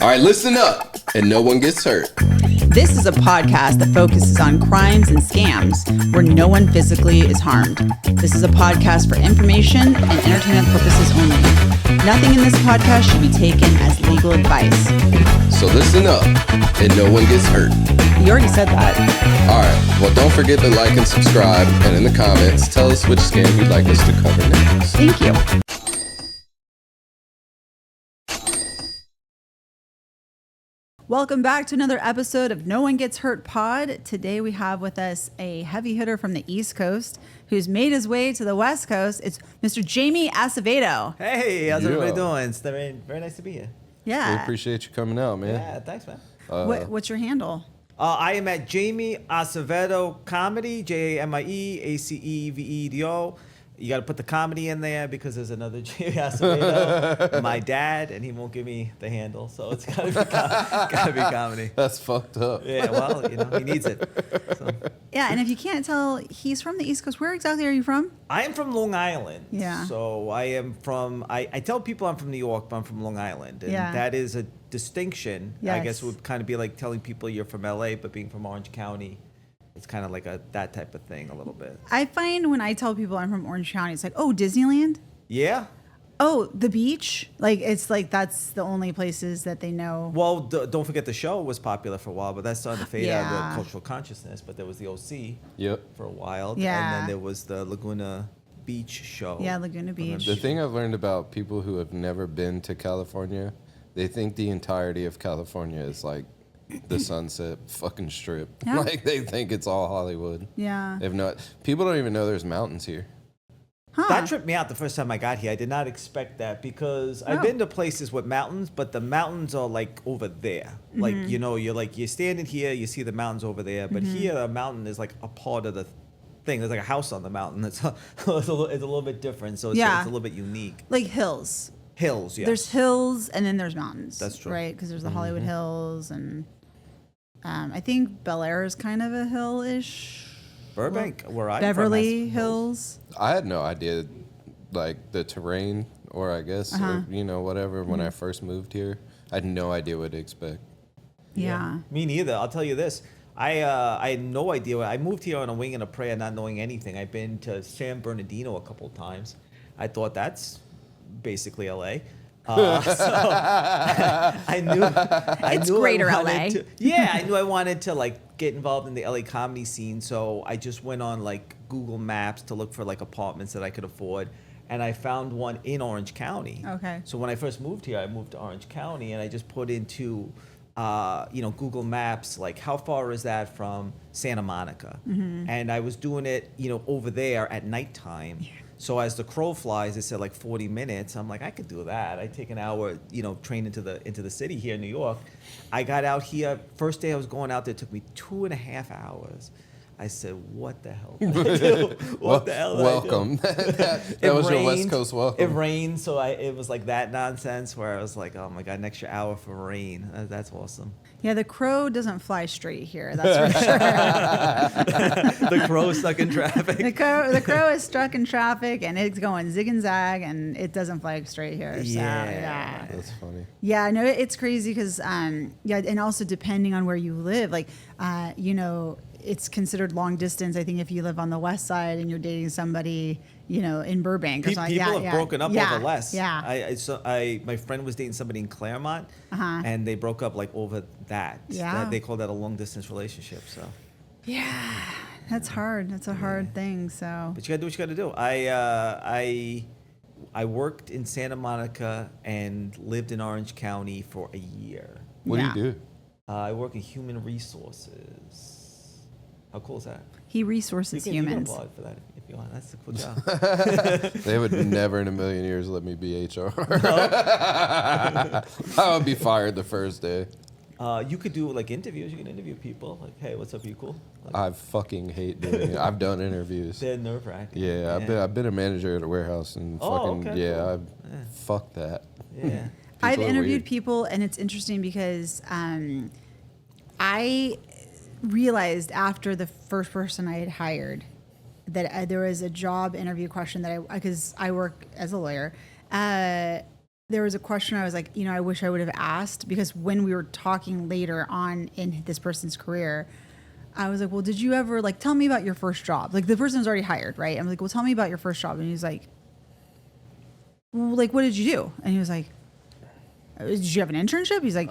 All right, listen up, and no one gets hurt. This is a podcast that focuses on crimes and scams where no one physically is harmed. This is a podcast for information and entertainment purposes only. Nothing in this podcast should be taken as legal advice. So listen up, and no one gets hurt. You already said that. All right, well, don't forget to like and subscribe, and in the comments, tell us which scam you'd like us to cover next. Thank you. Welcome back to another episode of No One Gets Hurt Pod. Today we have with us a heavy hitter from the East Coast who's made his way to the West Coast. It's Mr. Jamie Acevedo. Hey, how's everybody doing? It's very nice to be here. Yeah. We appreciate you coming out, man. Yeah, thanks, man. What's your handle? I am at Jamie Acevedo Comedy, Jamie Acevedo. You got to put the comedy in there because there's another Jamie Acevedo, my dad, and he won't give me the handle, so it's got to be comedy. That's fucked up. Yeah, well, he needs it. So. Yeah, and if you can't tell, he's from the East Coast. Where exactly are you from? I am from Long Island. Yeah. So I am from, I tell people I'm from New York, but I'm from Long Island. And that is a distinction. Yes. I guess it would kind of be like telling people you're from LA, but being from Orange County. It's kind of like that type of thing a little bit. I find when I tell people I'm from Orange County, it's like, oh, Disneyland? Yeah. Oh, the beach? Like, it's like that's the only places that they know. Well, don't forget the show was popular for a while, but that's starting to fade out of the cultural consciousness. But there was the OC for a while. Yeah. And then there was the Laguna Beach show. Yeah, Laguna Beach. The thing I've learned about people who have never been to California, they think the entirety of California is like the Sunset fucking Strip. Yeah. Like they think it's all Hollywood. Yeah. They've not. People don't even know there's mountains here. Huh. That tripped me out the first time I got here. I did not expect that because I've been to places with mountains, but the mountains are like over there. Mm-hmm. Like, you're standing here, you see the mountains over there, but here a mountain is like a part of the thing. There's like a house on the mountain. It's a little bit different, so it's a little bit unique. Like hills. Hills, yes. There's hills and then there's mountains. That's true. Right? Because there's the Hollywood Hills and I think Bel Air is kind of a hill-ish. Burbank, where I'm Beverly from, Hills. I had no idea, like the terrain, or I guess, or, whatever. When I first moved here, I had no idea what to expect. Yeah. Me neither. I'll tell you this. I had no idea. I moved here on a wing and a prayer, not knowing anything. I've been to San Bernardino a couple of times. I thought that's basically LA. So I knew It's greater LA. I knew I wanted to like get involved in the LA comedy scene. So I just went on like Google Maps to look for like apartments that I could afford. And I found one in Orange County. Okay. So when I first moved here, I moved to Orange County and I just put into Google Maps, like how far is that from Santa Monica? Mm-hmm. And I was doing it, over there at nighttime. Yeah. So as the crow flies, it said like 40 minutes. I'm like, I could do that. I take an hour, train into the city here in New York. I got out here. First day I was going out there, it took me 2.5 hours. I said, what the hell did I do? What the hell did Welcome. I do? that was your West Coast welcome. It rained, so it was like that nonsense where I was like, oh my God, an extra hour for rain. That's awesome. Yeah, the crow doesn't fly straight here. That's for sure. The crow is stuck in traffic. The crow is stuck in traffic, and it's going zig and zag, and it doesn't fly straight here. So, yeah. That's funny. Yeah, I know it's crazy because, and also depending on where you live, like, it's considered long distance. I think if you live on the west side and you're dating somebody, in Burbank or something. People have broken up over less. Yeah. My friend was dating somebody in Claremont, and they broke up like over that. Yeah. They call that a long distance relationship. So. Yeah, that's hard. That's a hard thing. So. But you gotta do what you gotta do. I worked in Santa Monica and lived in Orange County for a year. What do you do? I work in human resources. How cool is that? He resources humans. You can apply for that if you want. That's a cool job. They would never in a million years let me be HR. I would be fired the first day. You could do like interviews. You can interview people. Like, hey, what's up? You cool? Like, I fucking hate doing it. I've done interviews. They're nerve-wracking. Yeah, I've been a manager at a warehouse and cool. Fuck that. Yeah. I've interviewed people, and it's interesting because I realized after the first person I had hired that there was a job interview question that because I work as a lawyer, there was a question I was like, I wish I would have asked, because when we were talking later on in this person's career, I was like, well, did you ever tell me about your first job? Like the person was already hired, right? I'm like, well, tell me about your first job. And he's like, well, what did you do? And he was like, did you have an internship? He's like,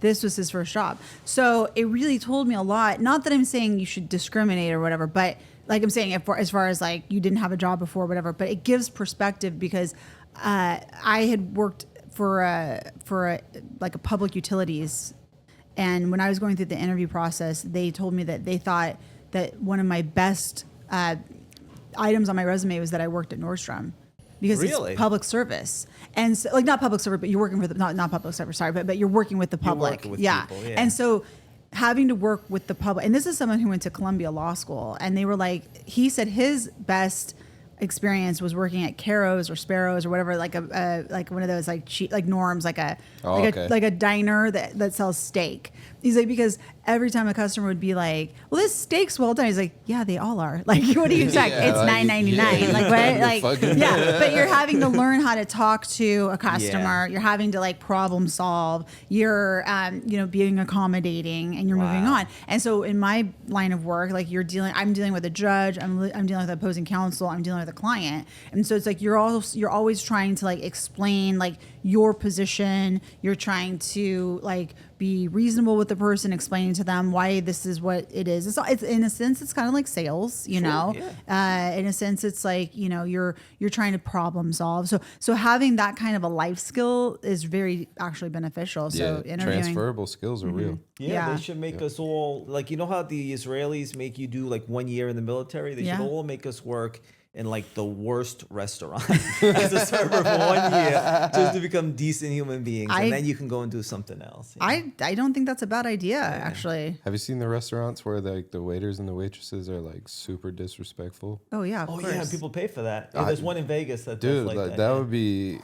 this was his first job. So it really told me a lot. Not that I'm saying you should discriminate or whatever, but I'm saying as far as you didn't have a job before, whatever, but it gives perspective, because I had worked for a public utilities, and when I was going through the interview process, they told me that they thought that one of my best items on my resume was that I worked at Nordstrom, because Really? it's public service, and so, not public service, but you're working with not public service, sorry, but you're working with the public, working with yeah. people, yeah. And so having to work with the public, and this is someone who went to Columbia Law School, and they were he said his best experience was working at Caro's or Sparrow's or whatever, like one of those cheap, Norm's, a diner that sells steak. He's like, because every time a customer would be like, well, this steak's well done. He's like, yeah, they all are. What do you expect? Yeah, it's $9.99. What? Yeah, but you're having to learn how to talk to a customer. Yeah. You're having to problem solve. You're, being accommodating, and you're moving on. And so in my line of work, I'm dealing with a judge. I'm dealing with opposing counsel. I'm dealing with a client. And so it's you're always trying to explain your position. You're trying to be reasonable with the person, explaining to them why this is what it is. It's in a sense, it's kind of like sales, know. Yeah. In a sense, it's you're trying to problem solve. So having that kind of a life skill is very actually beneficial. So interviewing, transferable skills are real. Yeah, they should make us all how the Israelis make you do 1 year in the military. They should all make us work in the worst restaurant as a server for 1 year, just to become decent human beings, and then you can go and do something else. I don't think that's a bad idea, actually. Have you seen the restaurants where the waiters and the waitresses are super disrespectful? Oh yeah, of Oh course. yeah, and people pay for that. Yeah, there's one in Vegas that's Dude, that. that would be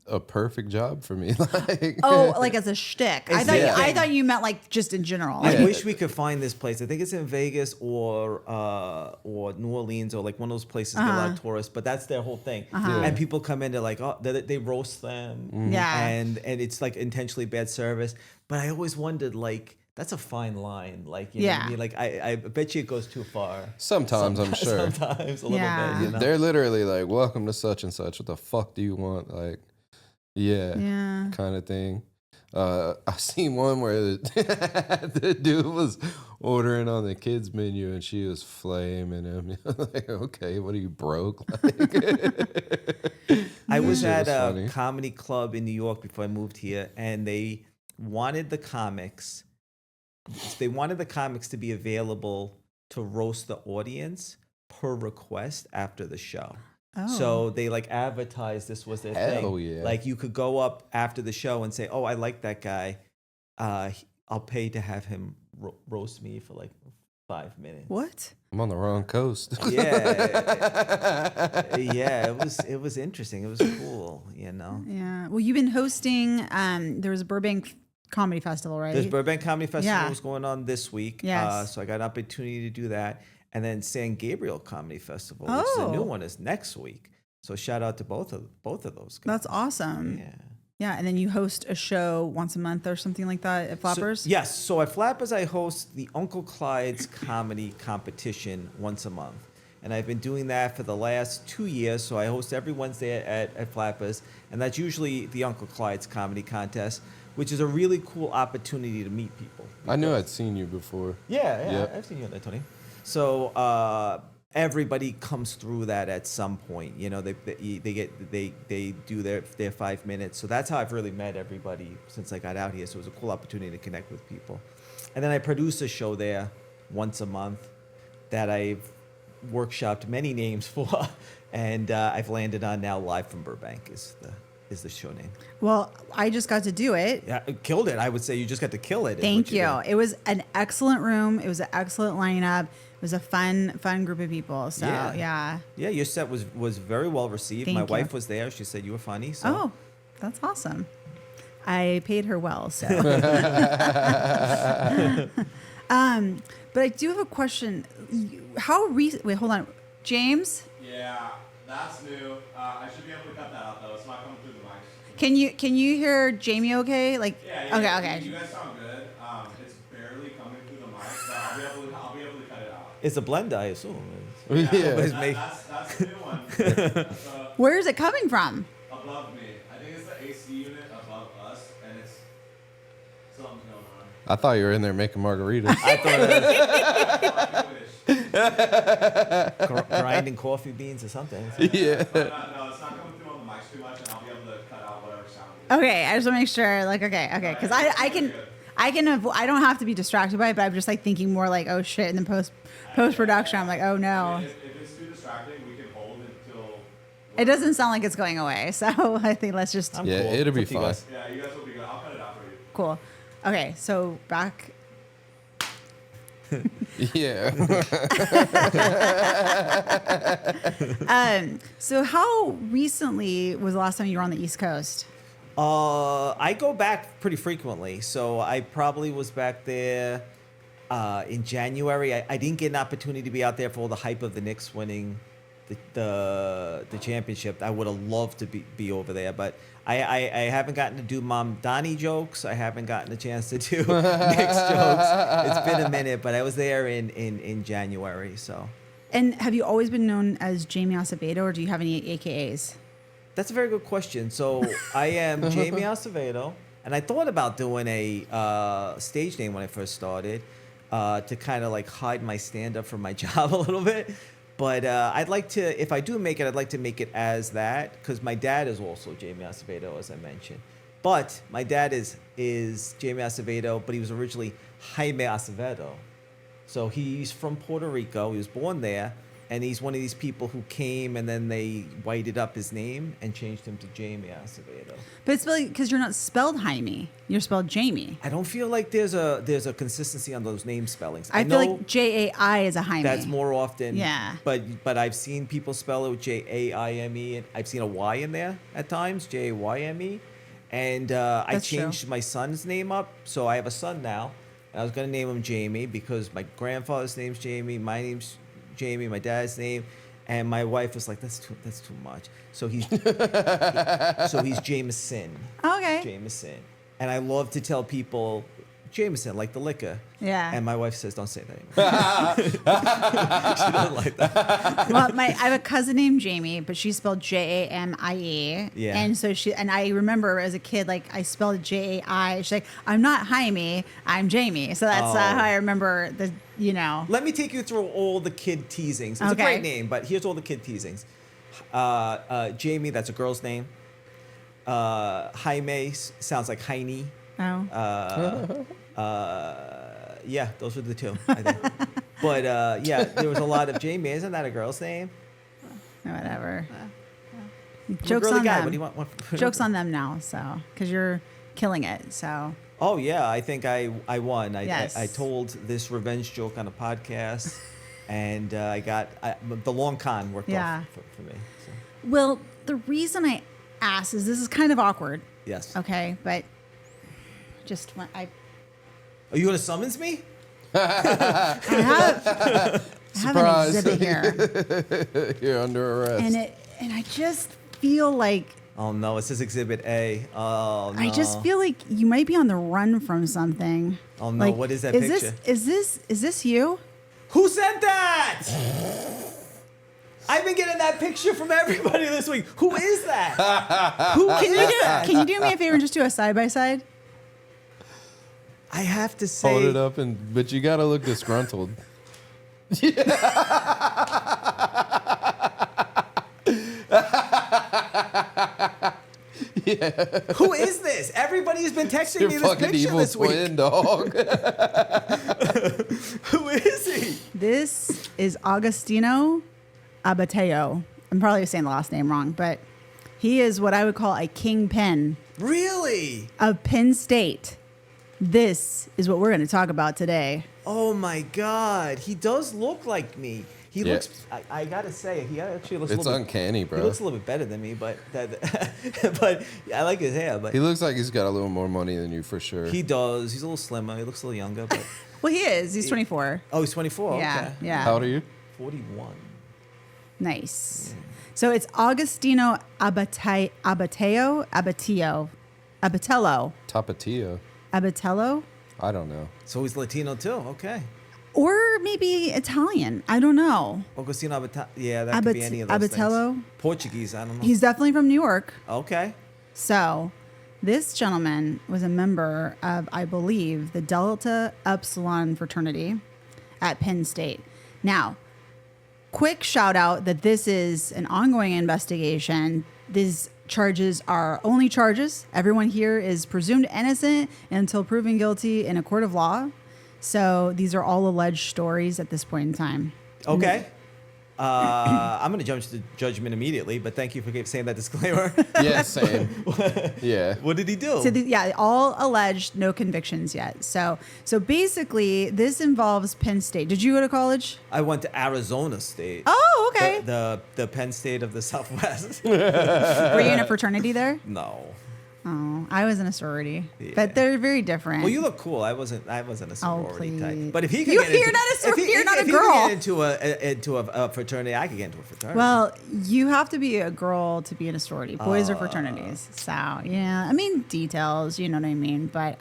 a perfect job for me. As a shtick. I thought you meant just in general. I wish we could find this place. I think it's in Vegas or New Orleans, or one of those places get a lot of tourists. But that's their whole thing. And people come in, they're they roast them. Yeah. And it's intentionally bad service. But I always wondered that's a fine line. You know what I mean? I bet you it goes too far. Sometimes I'm sure. Sometimes a little bit. They're literally welcome to such and such. What the fuck do you want? Kind of thing. I seen one where the dude was ordering on the kids menu and she was flaming him. Okay, what are you, broke? I was at a funny. comedy club in New York before I moved here, and they wanted the comics. They wanted the comics to be available to roast the audience per request after the show. Oh. So they advertised this was their thing. Hell yeah. You could go up after the show and say, "Oh, I like that guy. I'll pay to have him roast me for 5 minutes." What? I'm on the wrong coast. Yeah, yeah. It was interesting. It was cool. Yeah. Well, you've been hosting. There was a Burbank Comedy Festival, right? There's Burbank Comedy Festival Yeah. was going on this week. Yes. So I got an opportunity to do that. And then San Gabriel Comedy Festival, which is a new one, is next week. So shout out to both of those guys. That's awesome. Yeah. Yeah, and then you host a show once a month or something like that at Flappers? Yes. So at Flappers, I host the Uncle Clyde's Comedy Competition once a month. And I've been doing that for the last 2 years. So I host every Wednesday at Flappers. And that's usually the Uncle Clyde's Comedy Contest, which is a really cool opportunity to meet people. I knew I'd seen you before. Yeah, Yep. I've seen you on that, Tony. So everybody comes through that at some point. They do their 5 minutes. So that's how I've really met everybody since I got out here. So it was a cool opportunity to connect with people. And then I produce a show there once a month that I've workshopped many names for, and I've landed on now. Live from Burbank is the show name. Well, I just got to do it. Yeah, killed it. I would say you just got to kill it. Thank you. It was an excellent room. It was an excellent lineup. It was a fun group of people. So yeah. Yeah, your set was very well received. Thank My you. wife was there. She said you were funny. So. Oh, that's awesome. I paid her well, so. But I do have a question. Wait, hold on. James? Yeah, that's new. I should be able to cut that out, though. It's not coming through the mic. Can you hear Jamie okay? Like, Yeah, okay. You guys sound good. It's barely coming through the mic, but I'll be able to cut it out. It's a blend, I assume. Yeah. It's That's the new one. That's, Where is it coming from? above me. I think it's the AC unit above us, and it's something's going on. I thought you were in there making margaritas. I thought I wish. grinding coffee beans or something. Yeah. But no, it's not coming through on the mics too much, and I'll be able to cut out whatever sound. Okay, I just want to make sure. Like, okay, because I don't have to be distracted by it, but I'm just like thinking more like, oh shit, in the post production, I'm like, oh no. If it's too distracting, we can hold until. It doesn't sound like it's going away, so I think let's just I'm Yeah, cool. it'll be It's up to you fine. guys. Yeah, you guys will be good. I'll cut it out for you. cool. Okay, so back. Yeah. So how recently was the last time you were on the East Coast? I go back pretty frequently, so I probably was back there in January. I didn't get an opportunity to be out there for all the hype of the Knicks winning the championship. I would have loved to be over there, but I haven't gotten to do Mom Donnie jokes. I haven't gotten a chance to do Knicks jokes. It's been a minute, but I was there in January. So And have you always been known as Jamie Acevedo, or do you have any AKAs? that's a very good question. So I am Jamie Acevedo, and I thought about doing a stage name when I first started to kind of like hide my stand-up from my job a little bit. But I'd like to, if I do make it, I'd like to make it as that, because my dad is also Jamie Acevedo, as I mentioned. But my dad is Jamie Acevedo, but he was originally Jaime Acevedo. So he's from Puerto Rico. He was born there, and he's one of these people who came and then they whited up his name and changed him to Jamie Acevedo. But it's really because you're not spelled Jaime, you're spelled Jamie. I don't feel like there's a consistency on those name spellings. I feel like Jai is a Jaime. that's more often. Yeah. But I've seen people spell it with Jaime, and I've seen a Y in there at times, Jayme. And I That's changed true. my son's name up, so I have a son now. And I was gonna name him Jamie because my grandfather's name's Jamie, my name's Jamie, my dad's name, and my wife was like, "That's too much." So he's Jameson. Okay. Jameson. And I love to tell people Jameson, like the liquor. Yeah. And my wife says, don't say that anymore. She doesn't like that. Well, I have a cousin named Jamie, but she spelled Jamie. Yeah. And so I remember as a kid, like I spelled it Jai. She's like, I'm not Jaime, I'm Jamie. So that's how I remember Let me take you through all the kid teasings. It's a Okay. great name, but here's all the kid teasings. Jamie, that's a girl's name. Jaime sounds like Heine. Oh. Yeah, those were the two, I think. But yeah, there was a lot of Jamie. Isn't that a girl's name? Whatever. I'm a Jokes girly on guy. them. What do you want? Jokes on them now, so because you're killing it. So Oh yeah, I think I won. Yes. I told this revenge joke on a podcast, and I got the long con worked Yeah. off for me. So. well, the reason I asked is this is kind of awkward. Yes. Okay, but just when I Are you gonna summons me? I have Surprise. an exhibit here, You're under arrest. and I just feel like Oh no, it says Exhibit A. Oh no. I just feel like you might be on the run from something. Oh no, Like, what is that is picture? Is this you? Who sent that? I've been getting that picture from everybody this week. Who is that? Who is that? Can you do me a favor and just do a side by side? I have to say. Hold it up, but you gotta look disgruntled. Who is this? Everybody has been texting Your me this fucking picture evil this week. twin, dog. Who is he? This is Agostino Abateo. I'm probably saying the last name wrong, but he is what I would call a Kingpin Really? of Penn State. This is what we're going to talk about today. Oh my God. He does look like me. He Yeah. looks, I gotta say, he actually looks a It's little uncanny, bit, bro. he looks a little bit better than me, but but I like his hair, but He looks like he's got a little more money than you for sure. he does. He's a little slimmer. He looks a little younger, but Well, he is. He's 24. oh, he's 24. Yeah, Okay. yeah. How old are you? 41. Nice. So it's Agostino Abatello. Tapatio. Abatello? I don't know. So he's Latino too. Okay. Or maybe Italian. I don't know. Agostino Abatello. Yeah, that could be any of those Abatello? things. Portuguese, I don't know. He's definitely from New York. Okay. So this gentleman was a member of, I believe, the Delta Upsilon fraternity at Penn State. Now, quick shout out that this is an ongoing investigation. These charges are only charges. Everyone here is presumed innocent until proven guilty in a court of law. So these are all alleged stories at this point in time. Okay. I'm going to jump to judgment immediately, but thank you for saying that disclaimer. Yeah, same. Yeah. What did he do? So all alleged, no convictions yet. So basically, this involves Penn State. Did you go to college? I went to Arizona State. Oh, okay. The Penn State of the Southwest. Were you in a fraternity there? No. Oh, I was in a sorority, Yeah. but they're very different. Well, you look cool. I wasn't a sorority please. type. But if he could You're get into, not a sorority, you're not a if he girl. could get into a fraternity, I could get into a fraternity. Well, you have to be a girl to be in a sorority. Boys are fraternities. So, yeah. I mean, details, you know what I mean? But,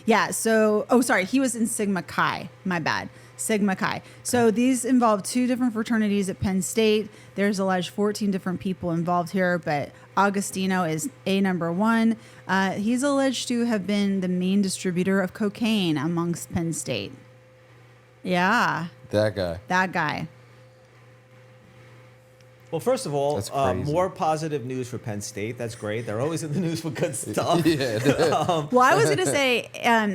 yeah. So, he was in Sigma Chi. My bad. Sigma Chi. So these involve 2 different fraternities at Penn State. There's alleged 14 different people involved here, but Agostino is number 1. He's alleged to have been the main distributor of cocaine amongst Penn State. Yeah. That guy. Well, first of all, That's crazy. more positive news for Penn State. That's great. They're always in the news for good stuff. Yeah. Well, I was going to say,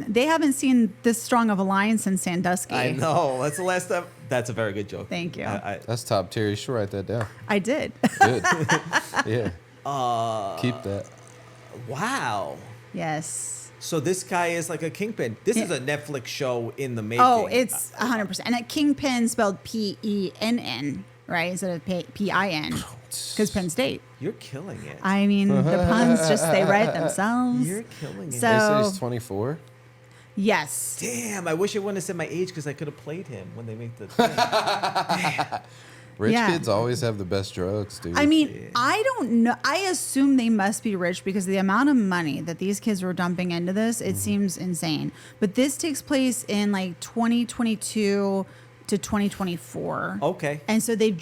they haven't seen this strong of a line since Sandusky. I know. That's the last time. That's a very good joke. Thank you. That's top tier. You should write that down. I did. Good. Yeah. Keep that. Wow. Yes. So this guy is like a kingpin. This is a Netflix show in the making. Oh, it's 100%. And at Kingpin spelled Penn, right? Instead of Pin. Because Penn State. You're killing it. I mean, the puns they write themselves. You're killing it. So- They say he's 24. Yes. Damn, I wish it wouldn't have said my age because I could have played him when they make the thing. Rich Yeah. kids always have the best drugs, dude. I mean, I don't know. I assume they must be rich because the amount of money that these kids were dumping into this, it seems insane. But this takes place in like 2022 to 2024. Okay. And so they've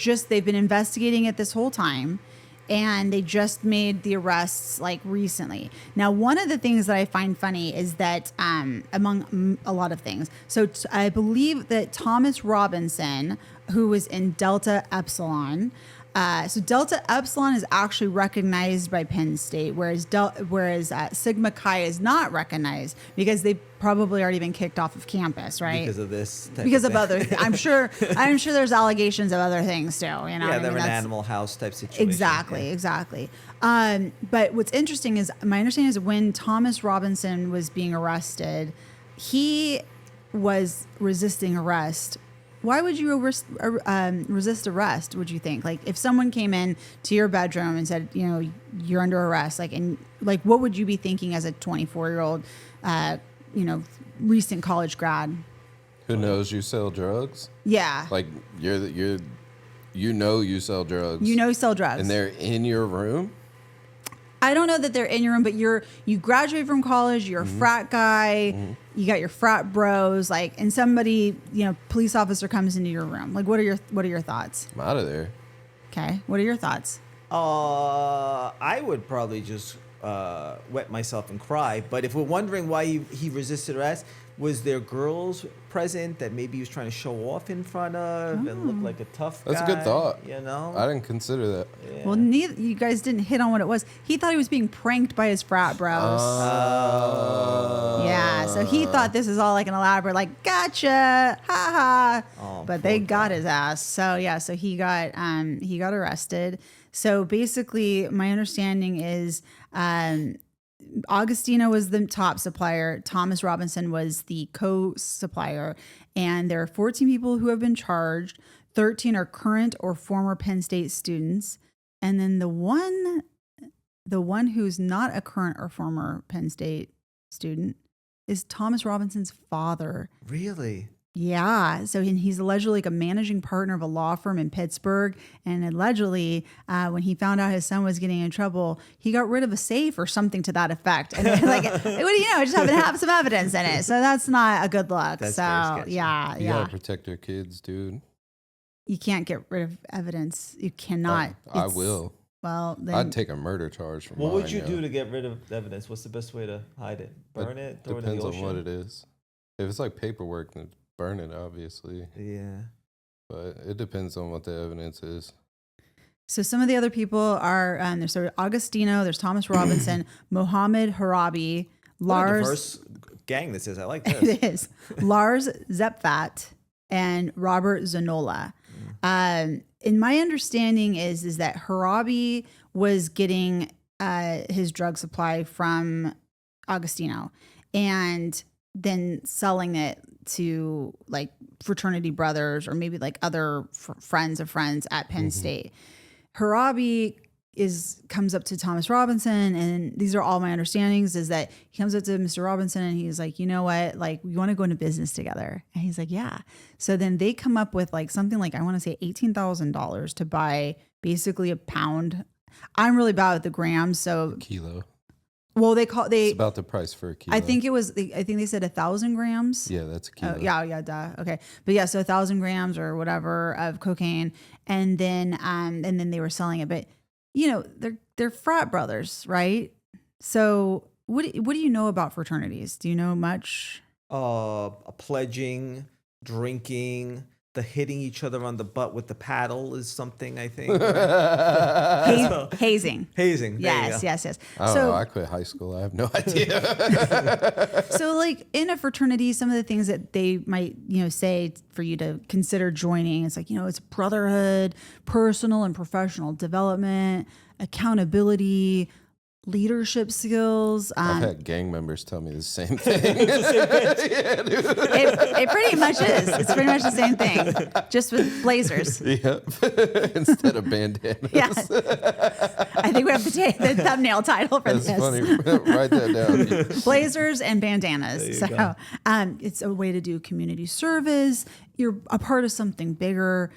been investigating it this whole time. And they just made the arrests like recently. Now, one of the things that I find funny is that among a lot of things. So I believe that Thomas Robinson, who was in Delta Upsilon, so Delta Upsilon is actually recognized by Penn State, whereas Sigma Chi is not recognized because they've probably already been kicked off of campus, right? Because of this. Because of other things. I'm sure there's allegations of other things too. You know, Yeah, what I they're mean? an That's- Animal House type situation. Exactly. But what's interesting is my understanding is when Thomas Robinson was being arrested, he was resisting arrest. Why would you resist arrest? Would you think? Like, if someone came in to your bedroom and said, you know, you're under arrest, what would you be thinking as a 24-year-old, recent college grad? Who knows you sell drugs? Yeah. Like you sell drugs. You sell drugs. And they're in your room? I don't know that they're in your room, but you graduate from college, you're a frat guy, you got your frat bros, and somebody, police officer comes into your room. Like, what are your thoughts? I'm out of there. Okay. What are your thoughts? I would probably just wet myself and cry. But if we're wondering why he resisted arrest, was there girls present that maybe he was trying to show off in front of and look like a tough guy? That's a good thought. You know? I didn't consider that. Yeah. Well, neither you guys didn't hit on what it was. He thought he was being pranked by his frat bros. Yeah, so he thought this is all like an elaborate, gotcha, ha ha. Oh, But they poor got guy. his ass. So yeah, so he got arrested. So basically, my understanding is Agostino was the top supplier. Thomas Robinson was the co-supplier. And there are 14 people who have been charged. 13 are current or former Penn State students. And then the one who's not a current or former Penn State student is Thomas Robinson's father. Really? Yeah. So he's allegedly like a managing partner of a law firm in Pittsburgh. And allegedly, when he found out his son was getting in trouble, he got rid of a safe or something to that effect. And like, what do you know? It just happened to have some evidence in it. So that's not a good look. That's so very sketchy. yeah, You yeah. gotta protect your kids, dude. You can't get rid of evidence. You cannot. I It's- will. Well, then I'd take a murder charge from What would mine, you yo. do to get rid of evidence? What's the best way to hide it? Burn it? Throw it in the Depends ocean? on what it is. If it's like paperwork, then burn it, obviously. Yeah. But it depends on what the evidence is. So some of the other people are there's sort of Augustino, there's Thomas Robinson, Mohammed Harabi, What a Lars. diverse gang this is. I like this. It is Lars Zepfat and Robert Zanola. And my understanding is that Harabi was getting his drug supply from Augustino and then selling it to like fraternity brothers or maybe like other friends of friends at Penn State. Harabi comes up to Thomas Robinson, and these are all my understandings, is that he comes up to Mr. Robinson and he's like, you know what, like, we want to go into business together. And he's like, yeah. So then they come up with like something like, I want to say $18,000 to buy basically a pound. I'm really bad with the grams. So, Kilo. well, It's about the price for a kilo. I think they said 1,000 grams. Yeah, that's a kilo. Yeah, duh. Okay. But yeah, so 1,000 grams or whatever of cocaine. And then they were selling it. But you know, they're frat brothers, right? So what do you know about fraternities? Do you know much? Pledging, drinking, the hitting each other on the butt with the paddle is something, I think. Hazing. Hazing. There you go. Yes. I don't know. I quit high school. I have no idea. So like in a fraternity, some of the things that they might, say for you to consider joining, it's like, it's brotherhood, personal and professional development, accountability, leadership skills. I've had gang members tell me the same thing. It pretty much is. It's pretty much the same thing, just with blazers. Yep. Instead of bandanas. Yeah. I think we have to take the thumbnail title for That's this. funny. Write that down. Blazers and bandanas. So it's a way to do community service. You're a part of something bigger,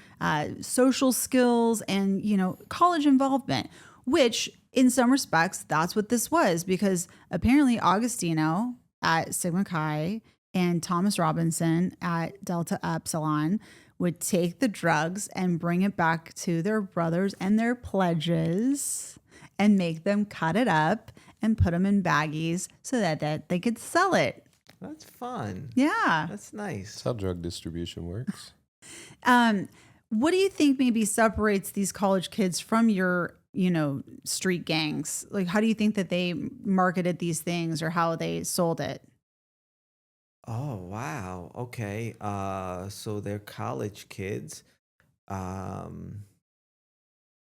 social skills, and college involvement, which in some respects, that's what this was, because apparently Augustino at Sigma Chi and Thomas Robinson at Delta Epsilon would take the drugs and bring it back to their brothers and their pledges and make them cut it up and put them in baggies so that they could sell it. That's fun. Yeah. That's nice. That's how drug distribution works. What do you think maybe separates these college kids from your street gangs? Like, how do you think that they marketed these things or how they sold it? Oh, wow. Okay. So they're college kids. Well,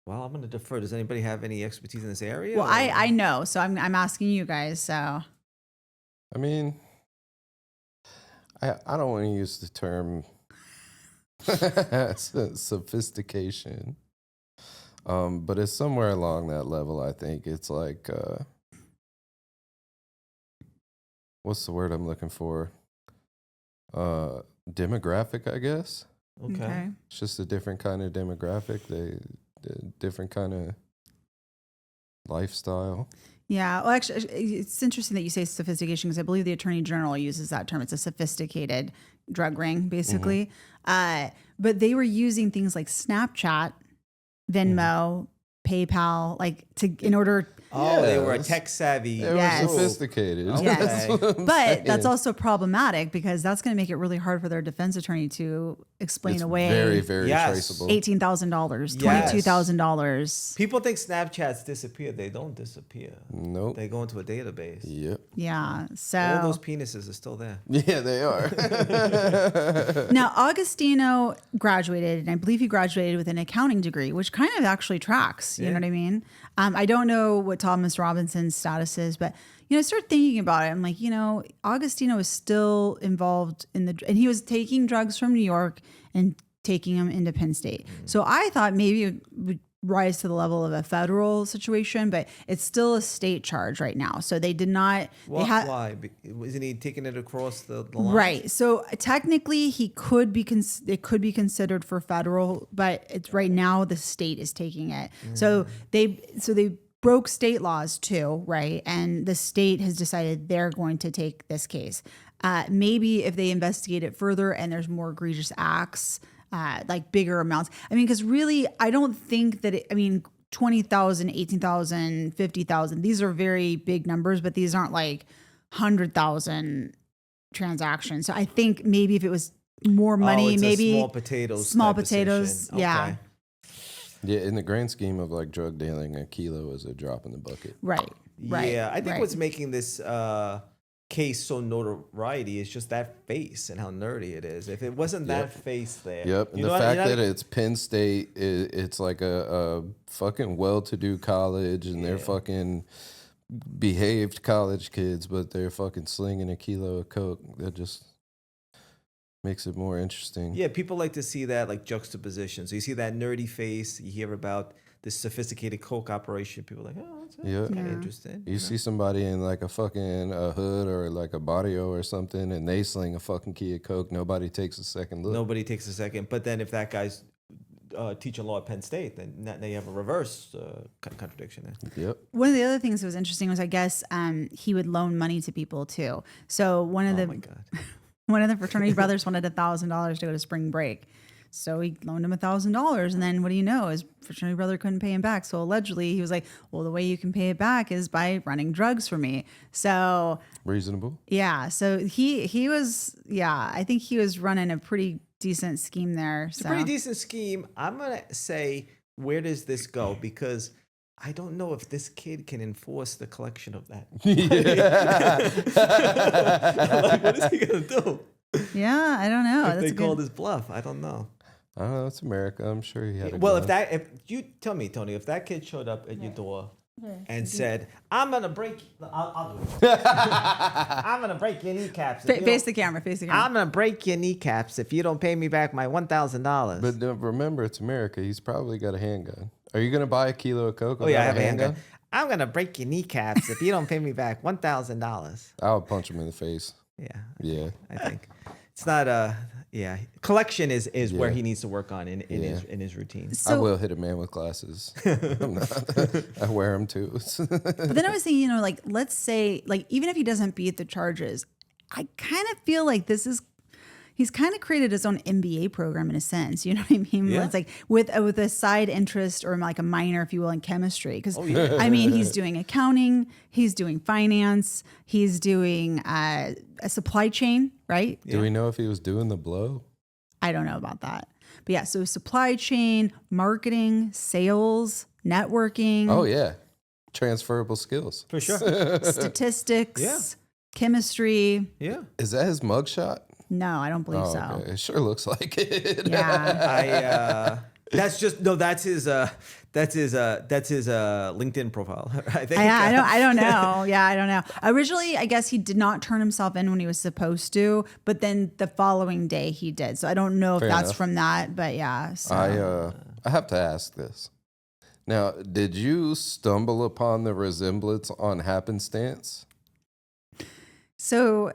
I'm going to defer. Does anybody have any expertise in this area? Well, or- I know, so I'm asking you guys. So I mean, I don't want to use the term sophistication. But it's somewhere along that level. I think it's like, what's the word I'm looking for? Demographic, I guess. Okay. It's just a different kind of demographic. Different kind of lifestyle. Yeah. Well, actually, it's interesting that you say sophistication, because I believe the Attorney General uses that term. It's a sophisticated drug ring, basically. But they were using things like Snapchat, Venmo, PayPal, in order. Oh, they were Yes. tech savvy. They Yes. were sophisticated. Okay. Yes. That's what I'm But saying. that's also problematic, because that's going to make it really hard for their defense attorney to explain It's away very, very Yes. traceable. $18,000, Yes. $22,000. People think Snapchats disappear. They don't disappear. Nope. They go into a database. Yep. Yeah. All So those penises are still there. Yeah, they are. now Augustino graduated, and I believe he graduated with an accounting degree, which kind of actually tracks. You know what I mean? I don't know what Thomas Robinson's status is, but I started thinking about it. I'm like, Augustino is still involved and he was taking drugs from New York and taking them into Penn State. So I thought maybe it would rise to the level of a federal situation, but it's still a state charge right now. So they did not. Why? Isn't he taking it across the line? Right. So technically, he could be. It could be considered for federal, but it's right now the state is taking it. So they broke state laws too, right? And the state has decided they're going to take this case. Maybe if they investigate it further and there's more egregious acts. Like bigger amounts. I mean, because really, I don't think that, 20,000, 18,000, 50,000, these are very big numbers, but these aren't like 100,000 transactions. So I think maybe if it was more money, it's maybe small potatoes. Small type of potatoes. situation. Yeah. Okay. Yeah, in the grand scheme of like drug dealing, a kilo is a drop in the bucket. Right. Yeah, I think right. what's making this case so notoriety is just that face and how nerdy it is. If it wasn't that face there. Yep, and the fact that it's Penn State, it's like a fucking well-to-do college, and they're fucking behaved college kids, but they're fucking slinging a kilo of coke. That just makes it more interesting. Yeah, people like to see that like juxtaposition. So you see that nerdy face, you hear about this sophisticated coke operation. People are like, oh, that's kind of interesting. You see somebody in like a fucking hood or like a barrio or something, and they sling a fucking key of coke. Nobody takes a second look. Nobody takes a second. But then if that guy's teaching law at Penn State, then now you have a reverse contradiction there. Yep. One of the other things that was interesting was, I guess, he would loan money to people too. So one of the fraternity brothers wanted $1,000 to go to spring break. So he loaned him $1,000, and then what do you know? His fraternity brother couldn't pay him back. So allegedly, he was like, "Well, the way you can pay it back is by running drugs for me." So Reasonable. yeah. So he was I think he was running a pretty decent scheme there. It's a pretty decent scheme. I'm gonna say, where does this go? Because I don't know if this kid can enforce the collection of that. Like, what is he gonna do? Yeah, I don't know. If they called his bluff, I don't know. I don't know. It's America. I'm sure he had a Well, gun. if you tell me, Tony, if that kid showed up at your door and said, "I'm gonna break," I'll do it. I'm gonna break your kneecaps. Face the camera. I'm gonna break your kneecaps if you don't pay me back my $1,000. But remember, it's America. He's probably got a handgun. Are you gonna buy a kilo of coke? Oh yeah, I have a handgun. I'm gonna break your kneecaps if you don't pay me back $1,000. I'll punch him in the face. Yeah, I think it's not collection is where he needs to work on in his routine. So, I will hit a man with glasses. I wear them too. but then I was thinking, like, let's say, like, even if he doesn't beat the charges, I kind of feel like he's kind of created his own MBA program in a sense. You know what I mean? Yeah. It's like with a side interest or like a minor, if you will, in chemistry. Because I mean, he's doing accounting, he's doing finance, he's doing a supply chain, right? Do we know if he was doing the blow? I don't know about that. But yeah, so supply chain, marketing, sales, networking. Oh yeah, transferable skills For sure. Statistics, chemistry. Yeah. Is that his mugshot? No, I don't believe so. Okay. It sure looks like it. Yeah. That's his LinkedIn profile. I think. I don't know. Yeah, I don't know. Originally, I guess he did not turn himself in when he was supposed to, but then the following day he did. So I don't know if Fair that's enough. from that, but yeah. So. I have to ask this. Now, did you stumble upon the resemblance on happenstance? So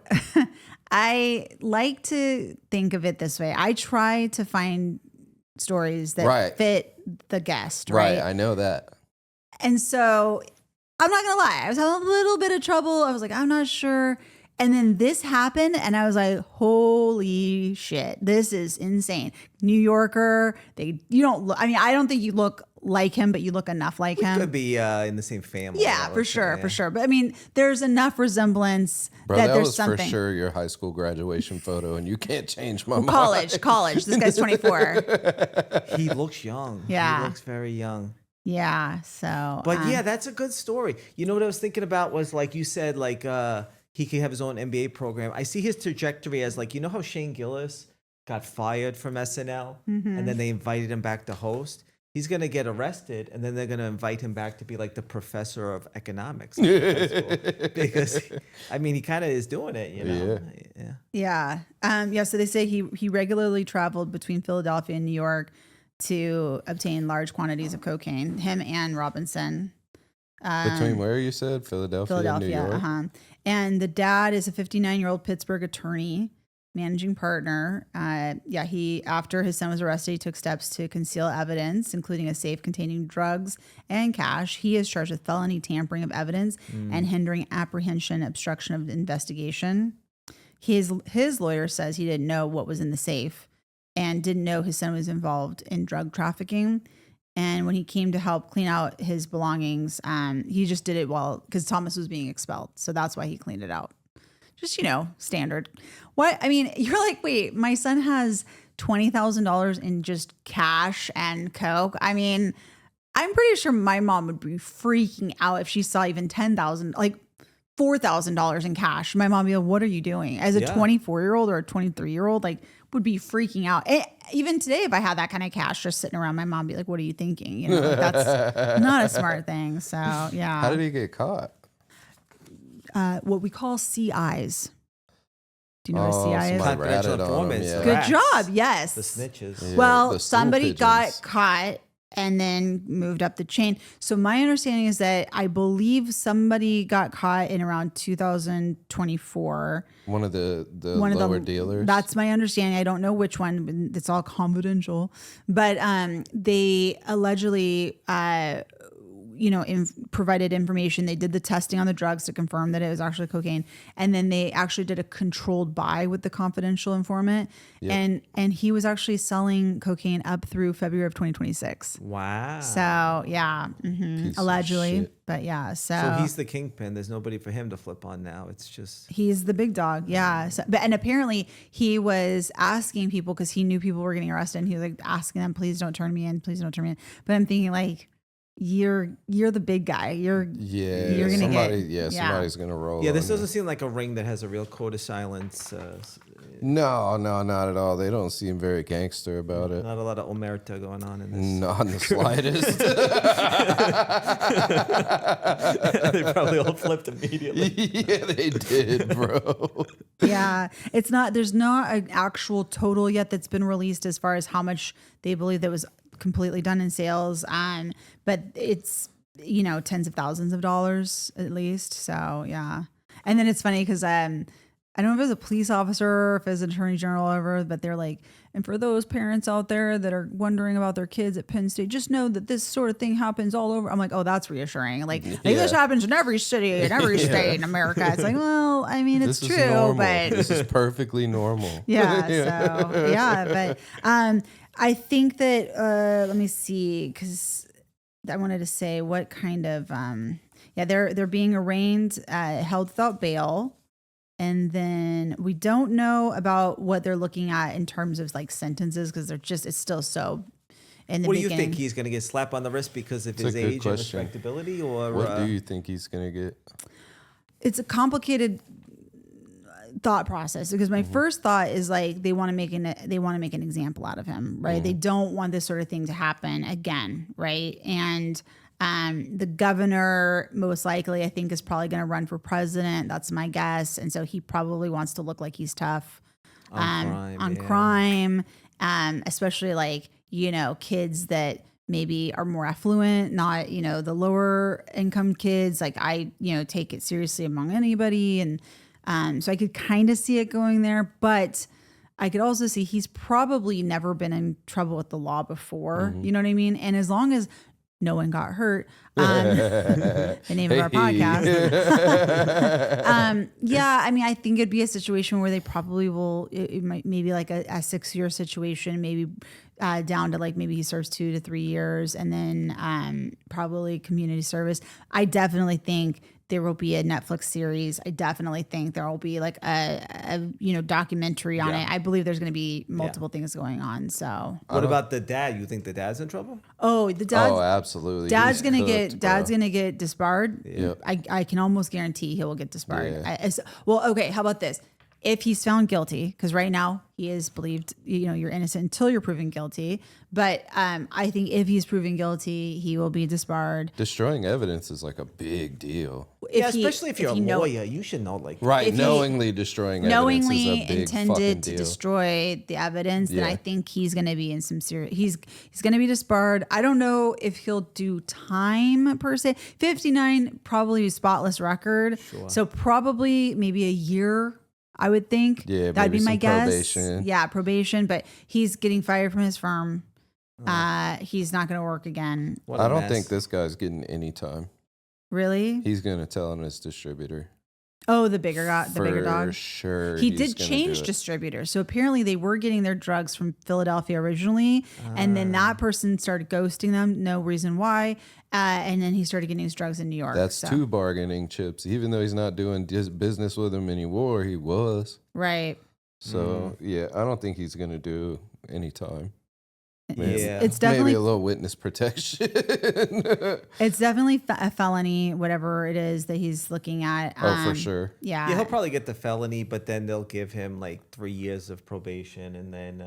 I like to think of it this way. I try to find stories that fit the guest, right? I know that. And so I'm not going to lie. I was having a little bit of trouble. I was like, I'm not sure. And then this happened and I was like, holy shit, this is insane. New Yorker, I don't think you look like him, but you look enough like him. Could be in the same family. Yeah, for sure. But I mean, there's enough resemblance Bro, that that there's was something. for sure your high school graduation photo, and you can't change my mind. College. This guy's 24. He looks young. Yeah. He looks very young. Yeah. So, But yeah, that's a good story. You know what I was thinking about was, like you said, like he could have his own MBA program. I see his trajectory as, like, you know how Shane Gillis got fired from SNL and then they invited him back to host? He's going to get arrested, and then they're going to invite him back to be like the professor of economics. Because, I mean, he kind of is doing it, you know? Yeah. So they say he regularly traveled between Philadelphia and New York to obtain large quantities of cocaine. Him and Robinson. Between where you said Philadelphia and New York. And the dad is a 59-year-old Pittsburgh attorney, managing partner. He after his son was arrested, he took steps to conceal evidence, including a safe containing drugs and cash. He is charged with felony tampering of evidence and hindering apprehension, obstruction of investigation. His lawyer says he didn't know what was in the safe and didn't know his son was involved in drug trafficking. And when he came to help clean out his belongings, he just did it because Thomas was being expelled. So that's why he cleaned it out. Just, standard. What? I mean, you're like, wait, my son has $20,000 in just cash and coke. I mean, I'm pretty sure my mom would be freaking out if she saw even $10,000, like $4,000 in cash. My mom would be like, what are you doing? As a 24-year-old or a 23-year-old, like, would be freaking out. Even today, if I had that kind of cash just sitting around, my mom would be like, what are you thinking? That's not a smart thing. So, yeah. How did he get caught? What we call CIs. Do you know what a CI is? Confidential informants. Yeah. Good job. Yes. The snitches. Yeah, Well, the stool somebody got pigeons. caught and then moved up the chain. So my understanding is that I believe somebody got caught in around 2024. One of the lower dealers. That's my understanding. I don't know which one. It's all confidential. But they allegedly provided information. They did the testing on the drugs to confirm that it was actually cocaine. And then they actually did a controlled buy with the confidential informant. Yep. And he was actually selling cocaine up through February of 2026. Wow. So, yeah. Allegedly. But yeah. So he's the kingpin. There's nobody for him to flip on now. It's just. He's the big dog. Yeah. So, and apparently he was asking people because he knew people were getting arrested. And he was like asking them, please don't turn me in. Please don't turn me in. But I'm thinking like, you're the big guy. You're gonna somebody's gonna roll. Yeah, this doesn't seem like a ring that has a real code of silence. No, not at all. They don't seem very gangster about it. Not a lot of omerta going on in this. Not in the slightest. They probably all flipped immediately. Yeah, they did, bro. Yeah, there's not an actual total yet that's been released as far as how much they believe that was completely done in sales. But it's, tens of thousands of dollars at least. So yeah. And then it's funny because I don't know if it was a police officer or if it was an attorney general or whatever, but they're like, and for those parents out there that are wondering about their kids at Penn State, just know that this sort of thing happens all over. I'm like, oh, that's reassuring. Like this happens in every city, in every state in America. It's like, well, I mean, it's true, but this is perfectly normal. Yeah. So yeah, but I think that let me see, because I wanted to say what kind of they're being arraigned, held without bail. And then we don't know about what they're looking at in terms of like sentences because it's still so in the beginning. What do you think? He's going to get slapped on the wrist because of his age and respectability? Or what do you think he's going to get? It's a complicated thought process because my first thought is like they want to make an example out of him, right? They don't want this sort of thing to happen again, right? And the governor, most likely, I think, is probably going to run for president. That's my guess. And so he probably wants to look like he's tough on crime, especially like, kids that maybe are more affluent, not, the lower income kids. Like I, take it seriously among anybody. And so I could kind of see it going there. But I could also see he's probably never been in trouble with the law before. You know what I mean? And as long as no one got hurt. The name of our podcast. I mean, I think it'd be a situation where they probably will, it might maybe like a 6-year situation, maybe down to like maybe he serves 2 to 3 years and then probably community service. I definitely think there will be a Netflix series. I definitely think there will be like a documentary on it. I believe there's going to be multiple things going on. So what about the dad? You think the dad's in trouble? Oh, the dad. Oh, absolutely. Dad's gonna get disbarred. Yep. I can almost guarantee he will get disbarred. Yeah. Well, okay. How about this? if he's found guilty, because right now he is believed, you're innocent until you're proven guilty. But I think if he's proven guilty, he will be disbarred. Destroying evidence is like a big deal. Especially if you're a lawyer, you should know, like, right, knowingly destroying evidence is a big intended deal. To destroy the evidence, then Yeah. I think he's going to be in some serious. He's going to be disbarred. I don't know if he'll do time per se. 59 probably spotless record, so probably maybe a year. I would think. Yeah, that'd be maybe my some guess. probation. Yeah, probation. But he's getting fired from his firm. He's not going to work again. I don't think this guy's getting any time. Really? He's going to tell on his distributor. Oh, the bigger dog. For sure. He did change distributors. So apparently they were getting their drugs from Philadelphia originally. And then that person started ghosting them. No reason why. And then he started getting his drugs in New York. That's two bargaining chips. Even though he's not doing business with him anymore, he was. Right. So, yeah, I don't think he's going to do any time. It's definitely maybe a little witness protection. It's definitely a felony, whatever it is that he's looking at. For sure. Yeah. He'll probably get the felony, but then they'll give him like 3 years of probation and then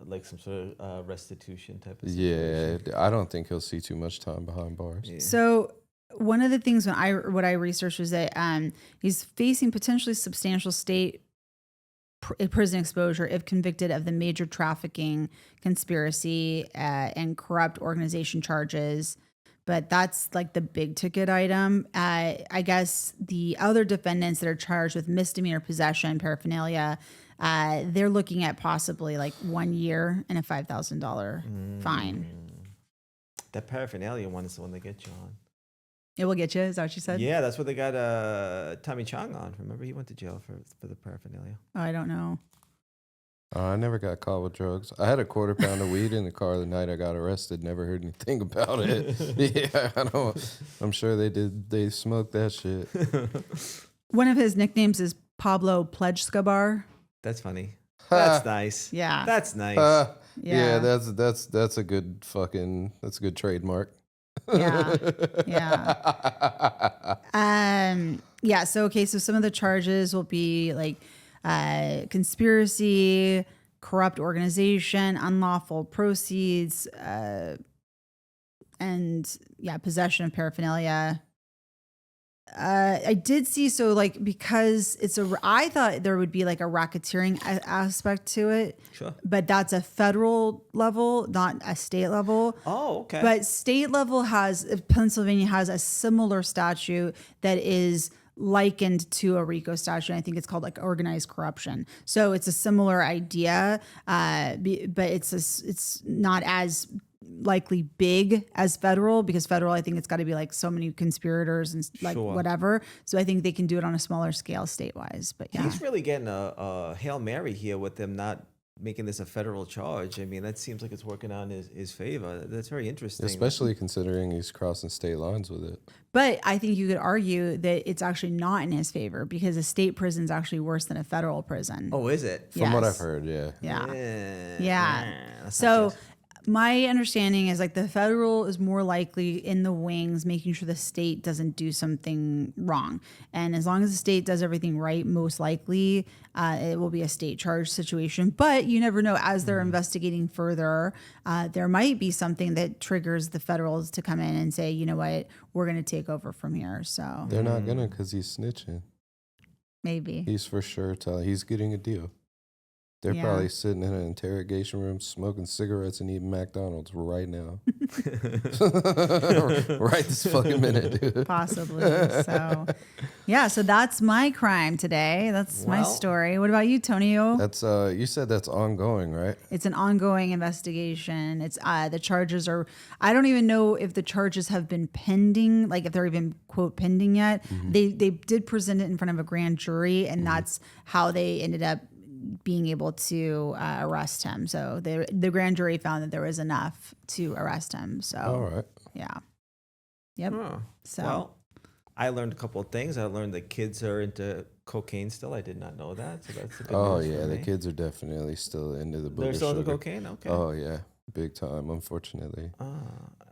like some sort of restitution type of situation. Yeah, I don't think he'll see too much time behind bars. Yeah. So one of the things what I researched was that he's facing potentially substantial state prison exposure if convicted of the major trafficking, conspiracy, and corrupt organization charges. But that's like the big ticket item. I guess the other defendants that are charged with misdemeanor possession, paraphernalia, they're looking at possibly like 1 year and a $5,000 fine. That paraphernalia one is the one they get you on. It will get you. Is that what you said? Yeah, that's what they got Tommy Chong on. Remember, he went to jail for the paraphernalia. Oh, I don't know. I never got caught with drugs. I had a quarter pound of weed in the car the night I got arrested. Never heard anything about it. Yeah, I know. I'm sure they did. They smoked that shit. One of his nicknames is Pablo Pledge-Scabar. That's funny. That's nice. Yeah. That's nice. Yeah, that's a good that's a good trademark. Yeah. Yeah. So, okay. So some of the charges will be like conspiracy, corrupt organization, unlawful proceeds, and possession of paraphernalia. I did see, so like, because I thought there would be like a racketeering aspect to it. Sure. But that's a federal level, not a state level. Oh, okay. But state level Pennsylvania has a similar statute that is likened to a RICO statute. I think it's called like organized corruption. So it's a similar idea, but it's not as likely big as federal, because federal, I think it's got to be like so many conspirators and like whatever. So I think they can do it on a smaller scale statewise. But yeah, he's really getting a Hail Mary here with them not making this a federal charge. I mean, that seems like it's working out in his favor. That's very interesting. Especially considering he's crossing state lines with it. But I think you could argue that it's actually not in his favor, because a state prison is actually worse than a federal prison. Oh, is it? From what I've heard, yeah. Yeah. So my understanding is like the federal is more likely in the wings, making sure the state doesn't do something wrong. And as long as the state does everything right, most likely it will be a state charge situation. But you never know. As they're investigating further, there might be something that triggers the federals to come in and say, you know what, we're going to take over from here. So they're not going to, because he's snitching. Maybe. He's for sure he's getting a deal. They're probably sitting in an interrogation room smoking cigarettes and eating McDonald's right now. Right this fucking minute, dude. Possibly. So, yeah. So that's my crime today. That's my story. What about you, Tonio? That's you said that's ongoing, right? It's an ongoing investigation. It's the charges are. I don't even know if the charges have been pending, like if they're even quote pending yet. Mm-hmm. They did present it in front of a grand jury, and that's how they ended up being able to arrest him. So the grand jury found that there was enough to arrest him. So all right. Yeah. Yep. Oh, so well, I learned a couple of things. I learned that kids are into cocaine still. I did not know that. So that's a good news for the me. kids are definitely still into the booger They're still into sugar. cocaine? Okay. Oh yeah, big time, unfortunately.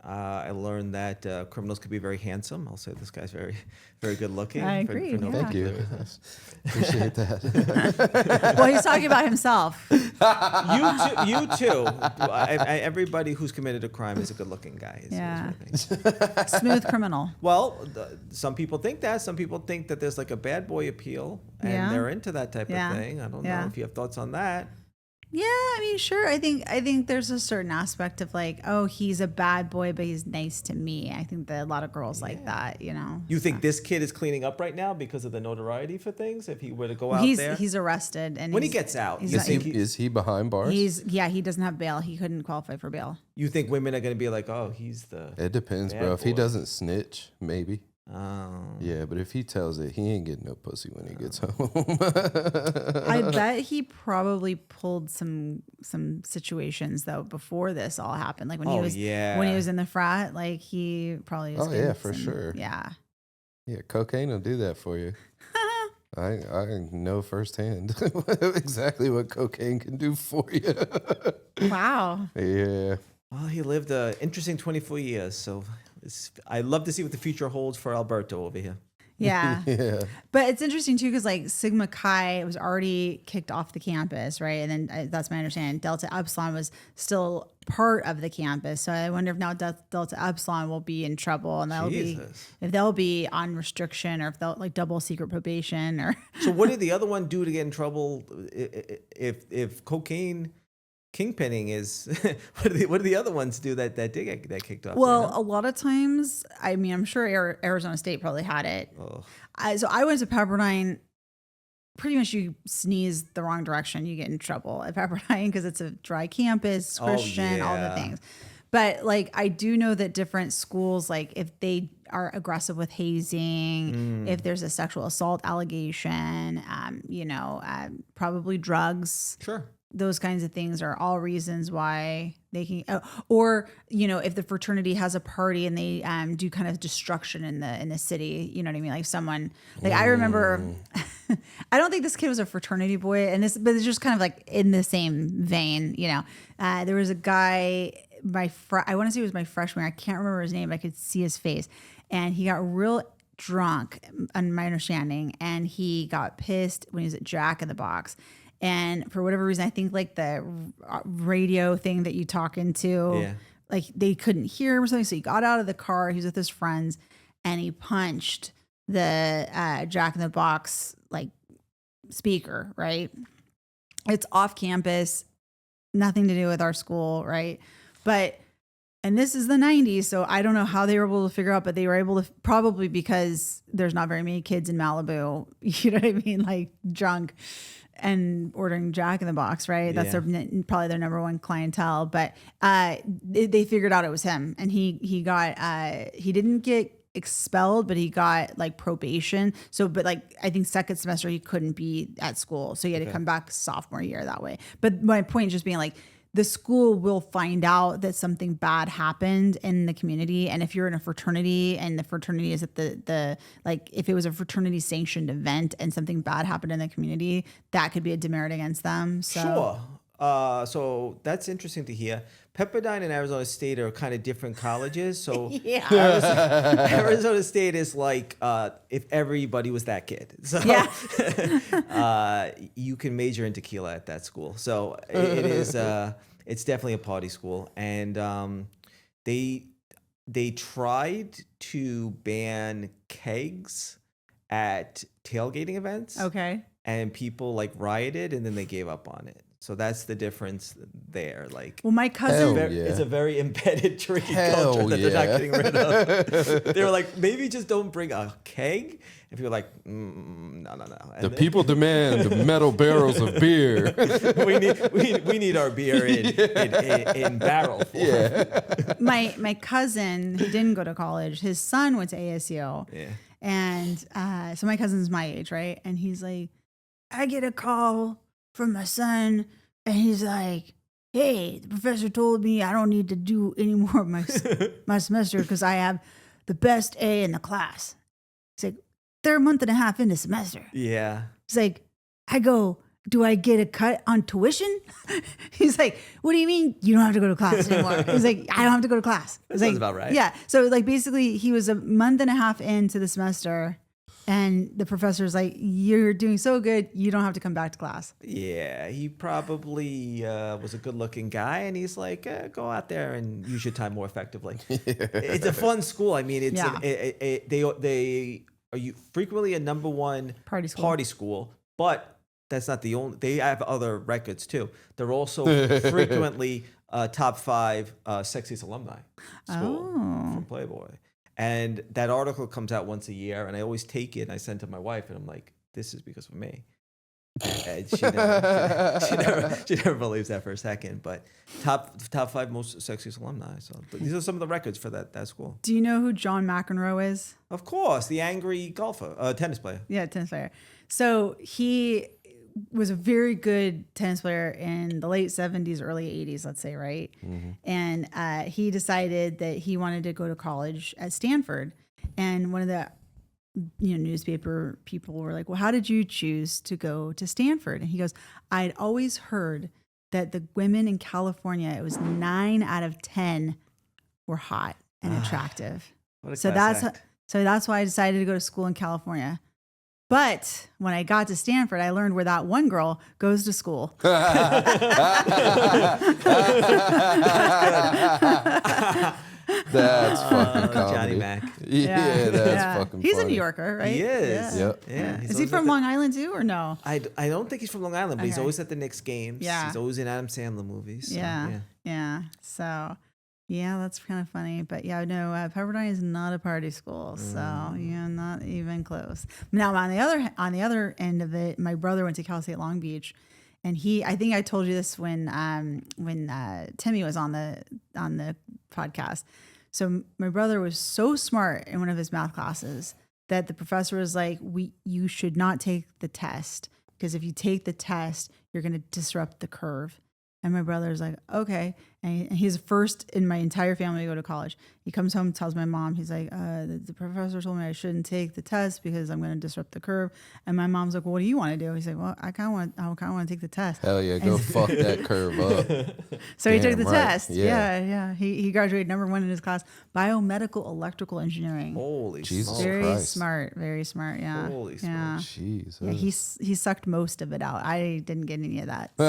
I learned that criminals could be very handsome. I'll say this guy's very, very good looking. I agree, no yeah. Thank you. particular business. Appreciate that. Well, he's talking about himself. You too. Everybody who's committed a crime is a good looking guy. Is Yeah. what I think. Smooth criminal. Well, some people think that. Some people think that there's like a bad boy appeal, and Yeah. they're into that type Yeah. of thing. I don't Yeah. know if you have thoughts on that. Yeah, I mean, sure. I think there's a certain aspect of like, oh, he's a bad boy, but he's nice to me. I think that a lot of girls like that, you know. You think this kid is cleaning up right now because of the notoriety for things? If he were to go out he's there, he's arrested, and when he he's- gets out, he's you not- think Is he behind bars? he doesn't have bail. He couldn't qualify for bail. you think women are going to be like, oh, he's the It depends, bad bro. If he boy. doesn't snitch, maybe. Oh. Yeah, but if he tells it, he ain't getting no pussy when he gets home. I bet he probably pulled some situations though before this all happened. Like when he Oh, was yeah. when he was in the frat, like he probably was Oh, getting yeah, for some- sure. Yeah. Yeah, cocaine will do that for you. I know firsthand exactly what cocaine can do for you. Wow. Yeah. Well, he lived an interesting 24 years, so I love to see what the future holds for Alberto over here. Yeah. Yeah. But it's interesting too, because like Sigma Chi was already kicked off the campus, right? And then that's my understanding. Delta Epsilon was still part of the campus. So I wonder if now Delta Epsilon will be in trouble, and Jesus. if they'll be on restriction, or if they'll like double secret probation, or So what did the other one do to get in trouble if cocaine kingpinning is what do the other ones do that did get kicked off? well, a lot of times, I mean, I'm sure Arizona State probably had it. Oh. So I went to Pepperdine. Pretty much, you sneeze the wrong direction, you get in trouble at Pepperdine because it's a dry campus, Christian, all the yeah. things. But like, I do know that different schools, like if they are aggressive with hazing, if there's a sexual assault allegation, probably drugs. Sure. Those kinds of things are all reasons why they can, or if the fraternity has a party and they do kind of destruction in the city, you know what I mean? Like someone, like I remember, I don't think this kid was a fraternity boy, but it's just kind of like in the same vein, there was a guy, I want to say it was my freshman year. I can't remember his name, but I could see his face, and he got real drunk, on my understanding, and he got pissed when he was at Jack in the Box. And for whatever reason, I think like the radio thing that you talk into, like they couldn't hear him or something. So he got out of the car. He was with his friends, and he punched the Jack in the Box like speaker. Right? It's off campus, nothing to do with our school, right? And this is the 90s, so I don't know how they were able to figure out, but they were able to, probably because there's not very many kids in Malibu. You know what I mean? Like drunk and ordering Jack in the Box, right? That's probably their number one clientele. But they figured out it was him, and he didn't get expelled, but he got like probation. So, but like I think second semester he couldn't be at school, so he had to come back sophomore year that way. But my point just being like, the school will find out that something bad happened in the community. And if you're in a fraternity and the fraternity is at the like, if it was a fraternity sanctioned event and something bad happened in the community, that could be a demerit against them. So. Sure. So that's interesting to hear. Pepperdine and Arizona State are kind of different colleges. So Arizona State is like if everybody was that kid. So you can major in tequila at that school. So it is. It's definitely a party school, and they tried to ban kegs at tailgating events. Okay. And people like rioted, and then they gave up on it. So that's the difference there. Like, well, my cousin, it's a very embedded drinking culture that they're not getting rid of. They were like, maybe just don't bring a keg. And people are like, no. And the people demand metal barrels of beer. we need our beer in barrel form. Yeah. my cousin, who didn't go to college, his son went to ASU. Yeah. And so my cousin's my age, right? And he's like, I get a call from my son, and he's like, hey, the professor told me I don't need to do any more of my semester because I have the best A in the class. It's like, they're a month and a half into semester. Yeah. It's like, I go, do I get a cut on tuition? He's like, what do you mean you don't have to go to class anymore? He's like, I don't have to go to class. That sounds about right. Yeah. So like basically he was a month and a half into the semester and the professor's like, you're doing so good, you don't have to come back to class. Yeah, he probably was a good-looking guy, and he's like, go out there and use your time more effectively. It's a fun school. I mean, it's they are frequently a number one party school, but that's not the only. They have other records too. They're also frequently top 5 sexiest alumni school from Playboy. And that article comes out once a year, and I always take it and I send it to my wife, and I'm like, this is because of me. And she never believes that for a second. But top 5 most sexiest alumni. So these are some of the records for that school. Do you know who John McEnroe is? Of course, the angry golfer, tennis player. Yeah, tennis player. So he was a very good tennis player in the late 70s, early 80s, let's say, right? Mm-hmm. And he decided that he wanted to go to college at Stanford. And one of the newspaper people were like, well, how did you choose to go to Stanford? And he goes, I'd always heard that the women in California, it was 9 out of 10 were hot and attractive. So that's why I decided to go to school in California. But when I got to Stanford, I learned where that one girl goes to school. That's fucking comedy. Johnny Mac. Yeah, that's fucking He's funny. a New Yorker, right? He is. Yep. Yeah. Is he from Long Island too, or no? I don't think he's from Long Island, but he's Okay. always at the Knicks games. Yeah. He's always in Adam Sandler movies. So, Yeah. So, yeah, that's kind of funny. But yeah, no, Pepperdine is not a party school, so yeah, not even close. Now, on the other end of it, my brother went to Cal State Long Beach, and I think I told you this when Timmy was on the podcast. So my brother was so smart in one of his math classes that the professor was like, you should not take the test, because if you take the test, you're going to disrupt the curve. And my brother's like, okay. And he's the first in my entire family to go to college. He comes home, tells my mom, he's like, the professor told me I shouldn't take the test because I'm going to disrupt the curve. And my mom's like, well, what do you want to do? He's like, well, I kind of want to take the test. Hell yeah, go fuck that curve up. So he took the right. test. Yeah. Yeah. He graduated number 1 in his class, biomedical electrical engineering. Holy Jesus smokes. Very Christ. smart. Very smart. Yeah. Holy yeah. smokes. Jeez. Yeah, he sucked most of it out. I didn't get any of that. So.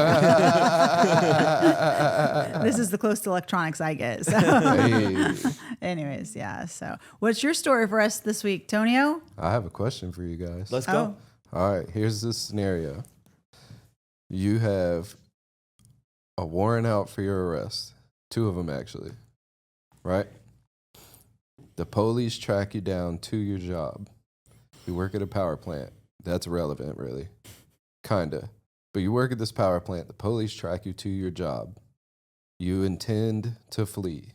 This is the close to electronics I get. So. Hey. Anyways, yeah. So what's your story for us this week, Tonio? I have a question for you guys. Let's go. All right, here's this scenario. You have a warrant out for your arrest. 2 of them, actually. Right? The police track you down to your job. You work at a power plant. That's relevant, really. Kinda. But you work at this power plant. The police track you to your job. You intend to flee.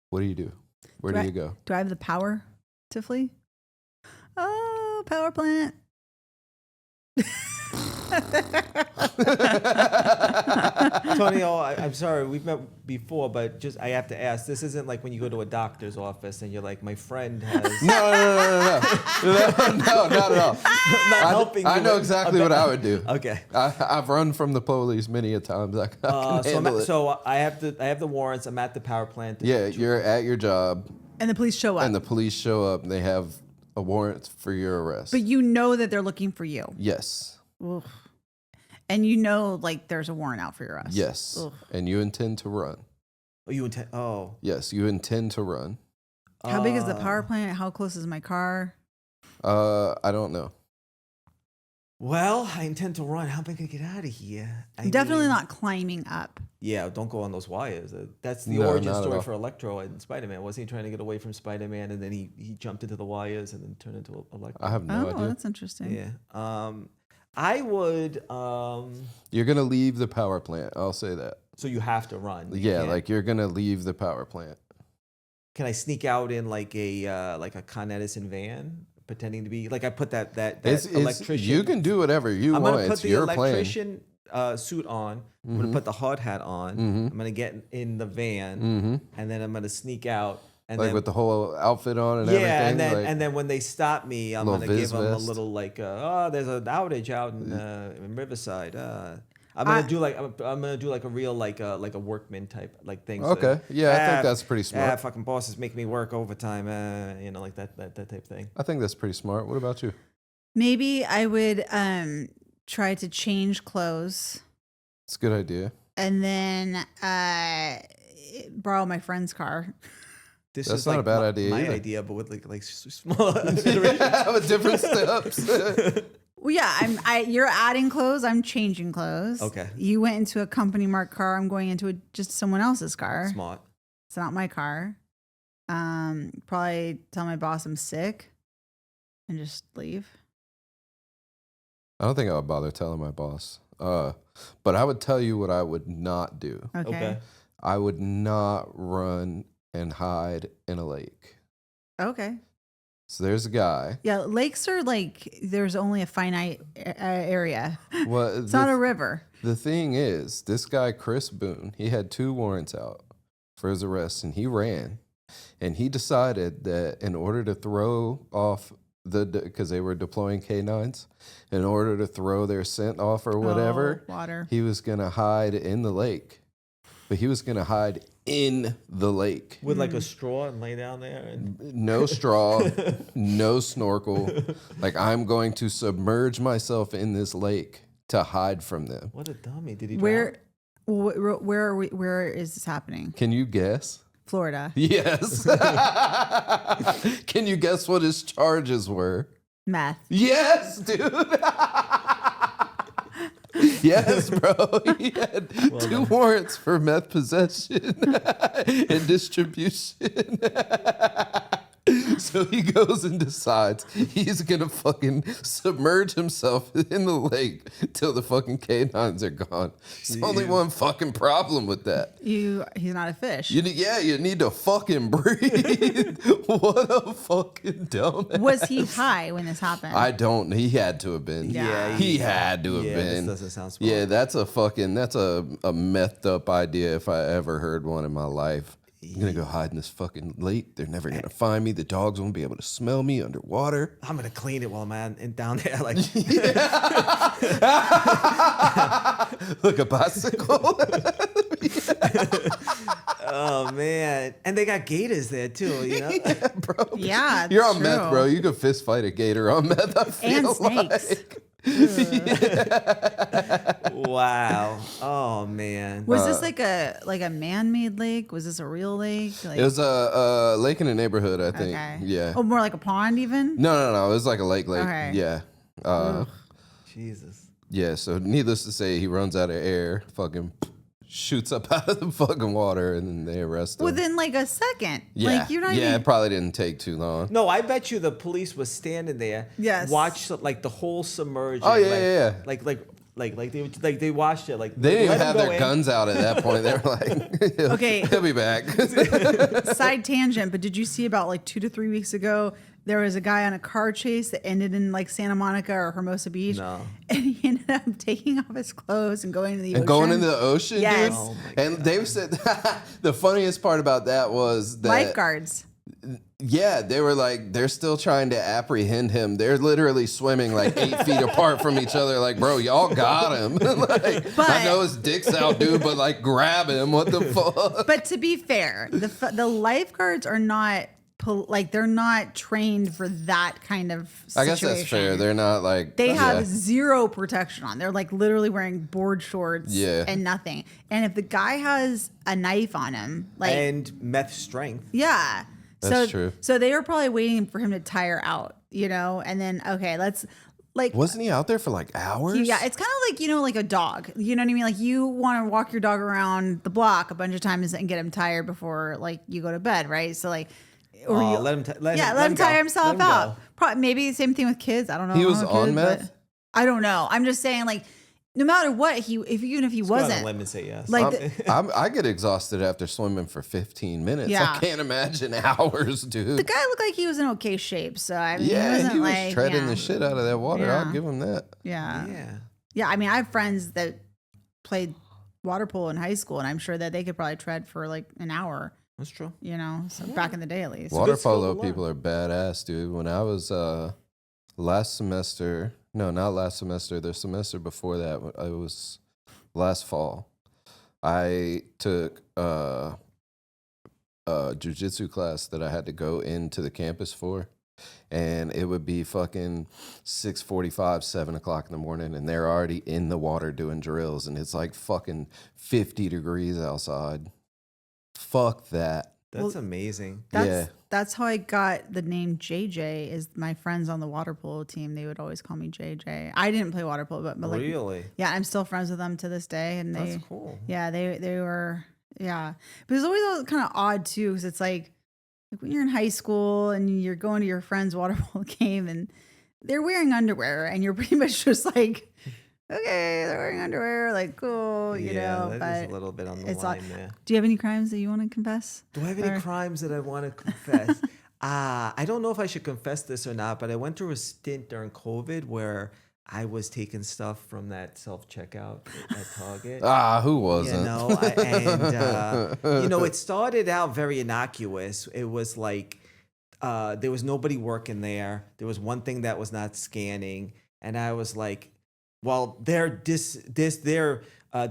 What do? Where do you go? Do I have the power to flee? Oh, power plant. Tonio, I'm sorry, we've met before, but just I have to ask. This isn't like when you go to a doctor's office and you're like, my friend has. No, not at all. Not helping. I know exactly what I would do. Okay. I've run from the police many a times. I can handle it. So I have the warrants. I'm at the power plant. Yeah, you're at your job, And the police show up. and the police show up, and they have a warrant for your arrest. But you know that they're looking for you. Yes. Oof. And you know, like, there's a warrant out for your arrest. Yes. Ugh. And you intend to run. Oh, you intend? Oh. Yes, you intend to run. How big is the power plant? How close is my car? I don't know. Well, I intend to run. How am I gonna get out of here? I'm definitely not climbing up. Yeah, don't go on those wires. That's the No, origin not at story all. for Electro in Spider-Man. Wasn't he trying to get away from Spider-Man, and then he jumped into the wires and then turned into Electro? I have no idea. That's interesting. Yeah. I would. You're gonna leave the power plant. I'll say that. So you have to run. You Yeah, can't- like you're gonna leave the power plant. Can I sneak out in like a Con Edison van, pretending to be like I put that electrician? You can do whatever you I'm want. gonna put It's the your plane. electrician suit on. I'm gonna put the hard hat on. I'm gonna get in the van, and then I'm gonna sneak out And like then, with the whole outfit on and yeah, everything. and then when they stop me, I'm Little gonna give Viz them a vest. little like, there's an outage out in Riverside. I'm gonna do like I'm gonna do like a real like a workman type like thing. Okay. Yeah, I think that's pretty smart. Fucking bosses make me work overtime. Like that type of thing. I think that's pretty smart. What about you? Maybe I would try to change clothes It's a good idea. and then borrow my friend's car. This That's is not like a bad idea my either. idea, but with like small Yeah, with different steps. Well, yeah, you're adding clothes. I'm changing clothes. Okay. You went into a company marked car. I'm going into just someone else's car. Smart. It's not my car. Probably tell my boss I'm sick and just leave. I don't think I would bother telling my boss. But I would tell you what I would not do. Okay. I would not run and hide in a lake. Okay. So there's a guy. Yeah, lakes are like there's only a finite area. Well, It's not a river. The thing is, this guy, Chris Boone, he had 2 warrants out for his arrest, and he ran. And he decided that in order to throw off because they were deploying K9s, in order to throw their scent off or whatever, Water. he was going to hide in the lake. But he was going to hide in the lake. With like a straw and lay down there and No straw, no snorkel. Like, I'm going to submerge myself in this lake to hide from them. what a dummy. Did he Where drown? where are we, where is this happening? Can you guess? Florida. Yes. Can you guess what his charges were? Meth. Yes, dude. Yes, bro. He had 2 warrants for meth possession and distribution. So he goes and decides he's gonna fucking submerge himself in the lake till the fucking K9s are gone. There's only one fucking problem with that. He's not a fish. You need to fucking breathe. What a fucking dumbass. Was he high when this happened? He had to have been. Yeah. He had to have Yeah, been. this doesn't sound smart. Yeah, that's a methed up idea if I ever heard one in my life. I'm gonna go hide in this fucking lake. They're never gonna find me. The dogs won't be able to smell me underwater. I'm gonna clean it while I'm down there. Like, Look, a bicycle. oh man, and they got gators there too. You know, Yeah, bro. Yeah, You're that's on meth, true. bro. You could fist fight a gator on meth. I feel And snakes. like. wow. Oh man. Was this like a man-made lake? Was this a real lake? Like, It was a lake in a neighborhood, I think. okay. Yeah. Oh, more like a pond even? No. It was like a lake. Okay. Yeah. Jesus. Yeah. So needless to say, he runs out of air, fucking shoots up out of the fucking water, and then they arrest him. Within like a second. Yeah. Like, you're not yeah, even... it probably didn't take too long. No, I bet you the police was standing there. Yes. Watched like the whole submerging. Oh, yeah, like, yeah. Like they watched it. Like They didn't even let 'em have go their in. guns out at that point. They were like, Okay. he'll be back. Side tangent, but did you see about like 2 to 3 weeks ago, there was a guy on a car chase that ended in like Santa Monica or Hermosa Beach? No. And he ended up taking off his clothes and going into the ocean. And going into the ocean, Yes. dude. Oh my And they said the funniest part about that was that Lifeguards. Yeah, they were like, they're still trying to apprehend him. They're literally swimming like 8 feet apart from each other. Like, bro, y'all got him. Like, But- I know his dick's out, dude, but like, grab him. What the fuck? But to be fair, the lifeguards are not they're not trained for that kind of situation. I guess that's fair. They're not like They have yeah. zero protection on. They're like literally wearing board shorts and nothing. And if the guy has a knife on him, like And meth strength. yeah. That's true. So they were probably waiting for him to tire out, and then let's like Wasn't he out there for like hours? yeah, it's kind of like, like a dog. You know what I mean? Like you want to walk your dog around the block a bunch of times and get him tired before like you go to bed, right? So like or you, Let him let him go. tire himself Let him out. go. Probably maybe the same thing with kids. I don't know. He I don't was know on kids, meth? but I don't know. I'm just saying like no matter what even if he Go out on a wasn't limb and say yes. like I get exhausted after swimming for 15 minutes. Yeah. I can't imagine hours, dude. the guy looked like he was in okay shape. So I mean, Yeah, he wasn't he was like treading the shit out of that water. Yeah. I'll give him that. Yeah. yeah. Yeah, I mean, I have friends that played water polo in high school, and I'm sure that they could probably tread for like an hour That's true. You know, so back in the day at least. Water good skill to polo learn. people are badass, dude. When I was last semester, no, not last semester, the semester before that, it was last fall. I took a jiu-jitsu class that I had to go into the campus for. And it would be fucking 6:45, 7 o'clock in the morning, and they're already in the water doing drills, and it's like fucking 50 degrees outside. Fuck that. That's amazing. That's how I got the name JJ. Is my friends on the water polo team? They would always call me JJ. I didn't play water polo, but like, Really? yeah, I'm still friends with them to this day. And That's cool. Yeah, they were. Yeah, but it's always kind of odd too, because it's like when you're in high school and you're going to your friend's water polo game and they're wearing underwear, and you're pretty much just like, okay, they're wearing underwear, like cool, you know. That but is a little bit on the line there. do you have any crimes that you want to confess? Do I have any crimes that I want to confess? I don't know if I should confess this or not, but I went through a stint during COVID where I was taking stuff from that self-checkout at Target. Who wasn't? You know, you know, it started out very innocuous. It was like there was nobody working there. There was one thing that was not scanning, and I was like, well, they're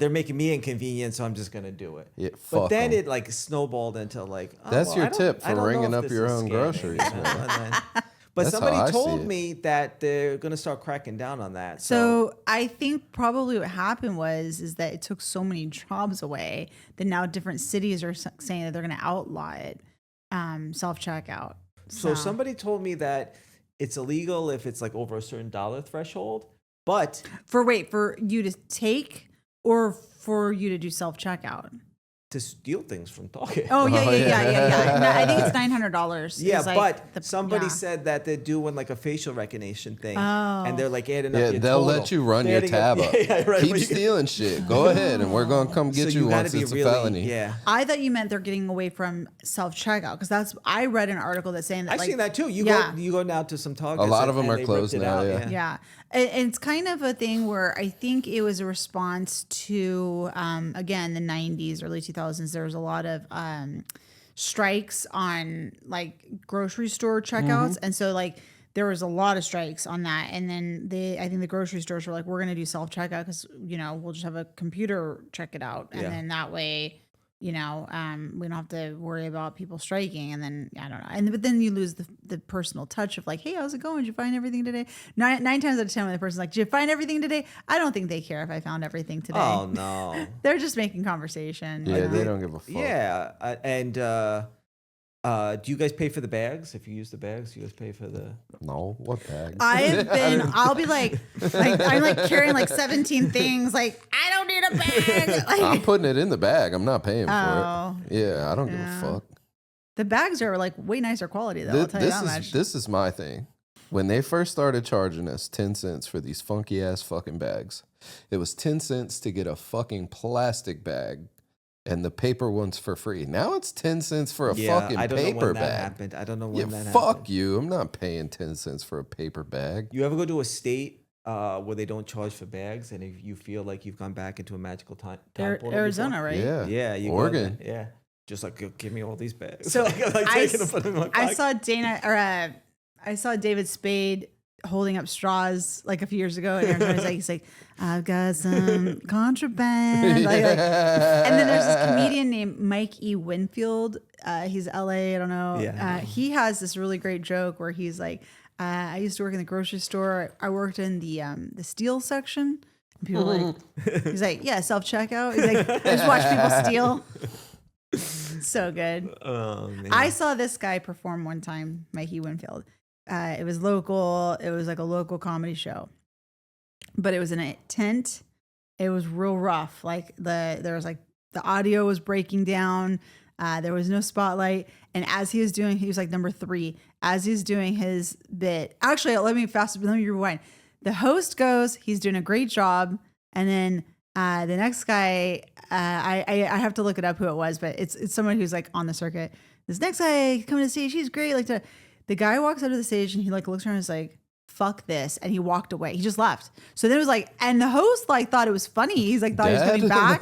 making me inconvenient, so I'm just gonna do it. Yeah, but then 'em. it like snowballed into like, That's your tip for ringing up your own groceries, You know? man. But That's how I somebody see told it. me that they're gonna start cracking down on that. So I think probably what happened is that it took so many jobs away that now different cities are saying that they're going to outlaw it, self-checkout. So somebody told me that it's illegal if it's like over a certain dollar threshold, but for you to take or for you to do self-checkout? to steal things from Target. Oh, yeah. No, I think it's $900. Yeah, is like but somebody yeah. said that they're doing like a facial recognition thing, and they're like adding up your they'll total. let you run They're your adding tab up- up. Yeah, right. Keep stealing shit. Go ahead, and we're gonna come get So you gotta once be it's a really- felony. Yeah, I thought you meant they're getting away from self-checkout, because I read an article that's saying that I've like, seen that too. You go now to some Targets. A lot of and them are they ripped closed it now, out, yeah. Yeah. And it's kind of a thing where I think it was a response to, again, the 90s, early 2000s. There was a lot of strikes on like grocery store checkouts. And so like there was a lot of strikes on that. And then I think the grocery stores were like, we're going to do self-checkout because, you know, we'll just have a computer check it out. And then that way, you know, we don't have to worry about people striking. And then, I don't know. But then you lose the personal touch of like, hey, how's it going? Did you find everything today? Nine times out of 10 when the person's like, did you find everything today? I don't think they care if I found everything today. Oh no. They're just making conversation. Yeah, you know? they don't give a fuck. Yeah, and do you guys pay for the bags? If you use the bags, you guys pay for the. No, what bag? I'll be like I'm like carrying like 17 things. Like, I don't need a bag. Like, I'm putting it in the bag. I'm not paying Oh. for it. Yeah, I don't give a fuck. the bags are like way nicer quality though. I'll tell you that much. This is my thing. When they first started charging us 10 cents for these funky ass fucking bags, it was 10 cents to get a fucking plastic bag and the paper one's for free. Now it's 10 cents for a fucking I don't know paper when bag. that happened. I don't know when that Fuck happened. you. I'm not paying 10 cents for a paper bag. You ever go to a state where they don't charge for bags, and if you feel like you've gone back into a magical time portal Arizona, before? right? Yeah. Yeah, you Oregon. Go there. Yeah, just like give me all these bags. So like taking them, putting them in my I pocket. I saw David Spade holding up straws like a few years ago, and he's like, I've got some contraband. And then there's this comedian named Mike E. Winfield. He's LA, I don't know. Yeah. He has this really great joke where he's like, I used to work in the grocery store. I worked in the steel section. And people are like, he's like, yeah, self-checkout. He's like, I just watch people steal. So good. Oh, man. I saw this guy perform one time, Mikey Winfield. It was local. It was like a local comedy show, but it was in a tent. It was real rough. Like there was like the audio was breaking down. There was no spotlight. And as he was like number 3. As he's doing his bit, actually, let me rewind. The host goes, he's doing a great job, and then the next guy, I have to look it up who it was, but it's someone who's like on the circuit. This next guy coming to see, she's great. Like the guy walks out of the stage and he like looks around and is like, fuck this. And he walked away. He just left. So then it was like, and the host like thought it was funny. He's like, thought he was coming back.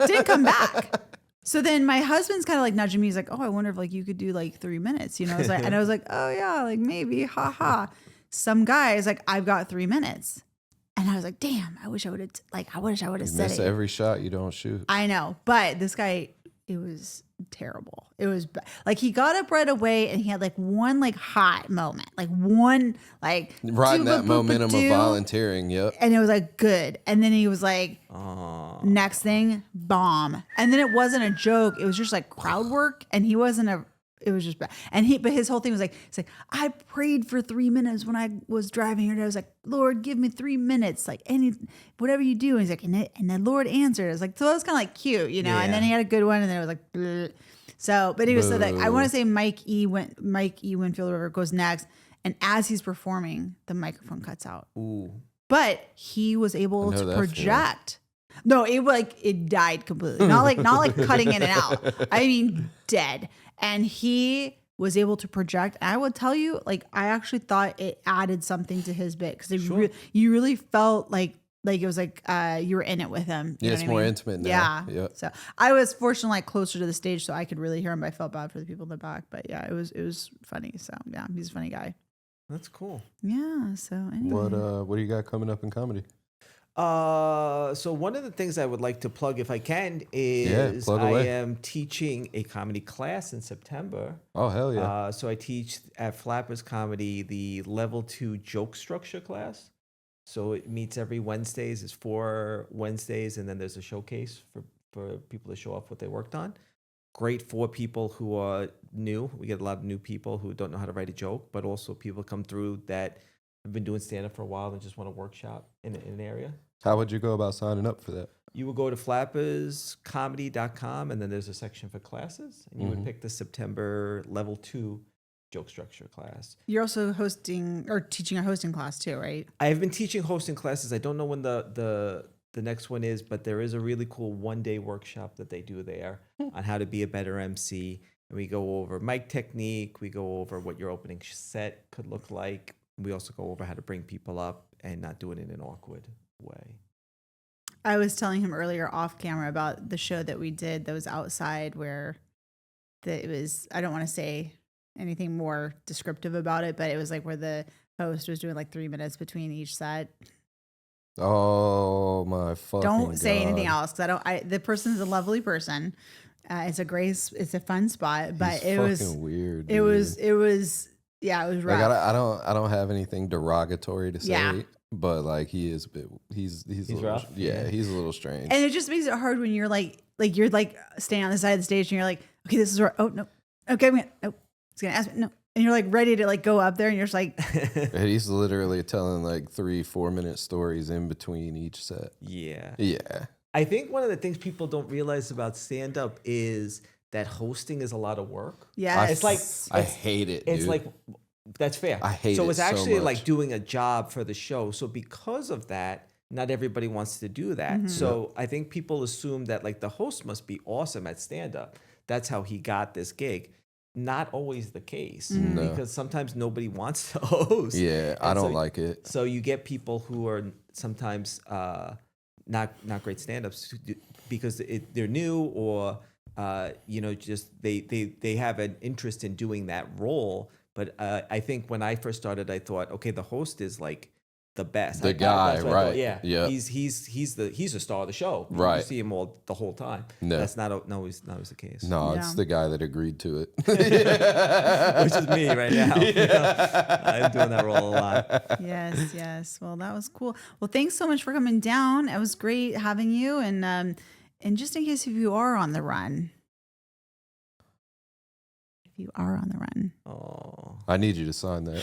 Didn't come back. So then my husband's kind of like nudging me. He's like, oh, I wonder if like you could do like 3 minutes, you know? And I was like, oh yeah, like maybe, haha. Some guy is like, I've got 3 minutes. And I was like, damn, I wish I would have said Miss it. every shot you don't shoot. I know. But this guy, it was terrible. It was like he got up right away and he had like one like hot moment, like one like Riding that momentum of volunteering. Yep. And it was like good. And then he was like, next thing, bomb. And then it wasn't a joke. It was just like crowd work. And he wasn't it was just bad. But his whole thing was like, it's like, I prayed for 3 minutes when I was driving here. And I was like, Lord, give me 3 minutes. Like whatever you do. And he's like, and the Lord answered. It's like, so it was kind of like cute, you know? Yeah. And then he had a good one and then it was like, bleh. So, but anyway, so like, I want to say Mike E. Winfield River goes next. And as he's performing, the microphone cuts out. Ooh. But he was able to project. No, it died completely. Not like cutting in and out. I mean, dead. And he was able to project. And I would tell you, like, I actually thought it added something to his bit because you really felt like it was like you were in it with him. Yeah, it's more intimate now. Yeah. Yep. So I was fortunately like closer to the stage so I could really hear him. But I felt bad for the people in the back. But yeah, it was funny. So yeah, he's a funny guy. That's cool. Yeah. So anyway. What do you got coming up in comedy? So one of the things I would like to plug, if I can, is I am teaching a comedy class in September. Oh, hell yeah. So I teach at Flappers Comedy the level 2 joke structure class. So it meets every Wednesdays. It's 4 Wednesdays, and then there's a showcase for people to show off what they worked on. Great for people who are new. We get a lot of new people who don't know how to write a joke, but also people come through that have been doing stand-up for a while and just want to workshop in an area. How would you go about signing up for that? You would go to flapperscomedy.com, and then there's a section for classes, and you would pick the September level 2 joke structure class. You're also hosting or teaching a hosting class too, right? I have been teaching hosting classes. I don't know when the next one is, but there is a really cool 1-day workshop that they do there on how to be a better MC. And we go over mic technique. We go over what your opening set could look like. We also go over how to bring people up and not do it in an awkward way. I was telling him earlier off camera about the show that we did that was outside where it was, I don't want to say anything more descriptive about it, but it was like where the host was doing like 3 minutes between each set. Oh my fucking Don't say God. anything else because the person's a lovely person. It's a fun spot, but it was weird. It was yeah, it was rough. Like I don't have anything derogatory to say, but like he is a bit. He's a little rough. Yeah, he's a little strange. And it just makes it hard when you're like you're like standing on the side of the stage and you're like, okay, this is where. Oh no, okay, it's gonna ask me no, and you're like ready to like go up there and you're just like. And he's literally telling like 3-4 minute stories in between each set. Yeah. Yeah. I think one of the things people don't realize about stand-up is that hosting is a lot of work. Yeah, I hate it. It's dude. like that's fair. I hate it so it's actually so much. like doing a job for the show. So because of that, not everybody wants to do that. Mm-hmm. So I think people assume that like the host must be awesome at stand-up. That's how he got this gig. Not always the case because sometimes nobody wants to host. Yeah, I don't like it. So you get people who are sometimes not great stand-ups because they're new or just they have an interest in doing that role. But I think when I first started, I thought, okay, the host is like the best. The guy, right? Yeah. Yep. He's the star of the show. Right. You see him all the whole time. No. That's not always the case. No, it's the guy that agreed to it. Which is me right now. Yeah. I'm doing that role a lot. Yes. Well, that was cool. Well, thanks so much for coming down. It was great having you. And just in case if you are on the run. Oh, I need you to sign that.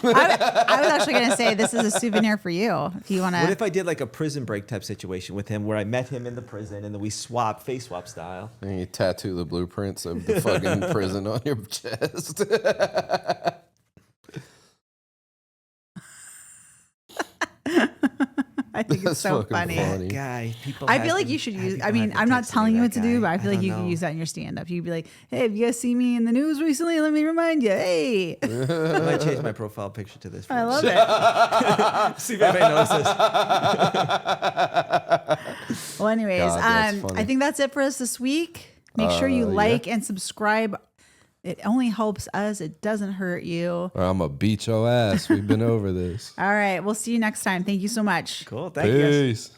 I was actually going to say this is a souvenir for you. If you want to. What if I did like a prison break type situation with him where I met him in the prison and then we face swap style? And you tattoo the blueprints of the fucking prison on your chest. I think it's so funny. Guy, people. I feel like you should use. I mean, I'm not telling you what to do, but I feel like you can use that in your stand-up. You'd be like, "Hey, have you guys seen me in the news recently? Let me remind you." Hey, I might change my profile picture to this. I love it. See if anybody notices. Well, anyways, God, that's funny. I think that's it for us this week. Make sure you like and subscribe. It only helps us. It doesn't hurt you. Or I'm going to beat your ass. We've been over this. All right. We'll see you next time. Thank you so much. Cool. Thank you. Peace.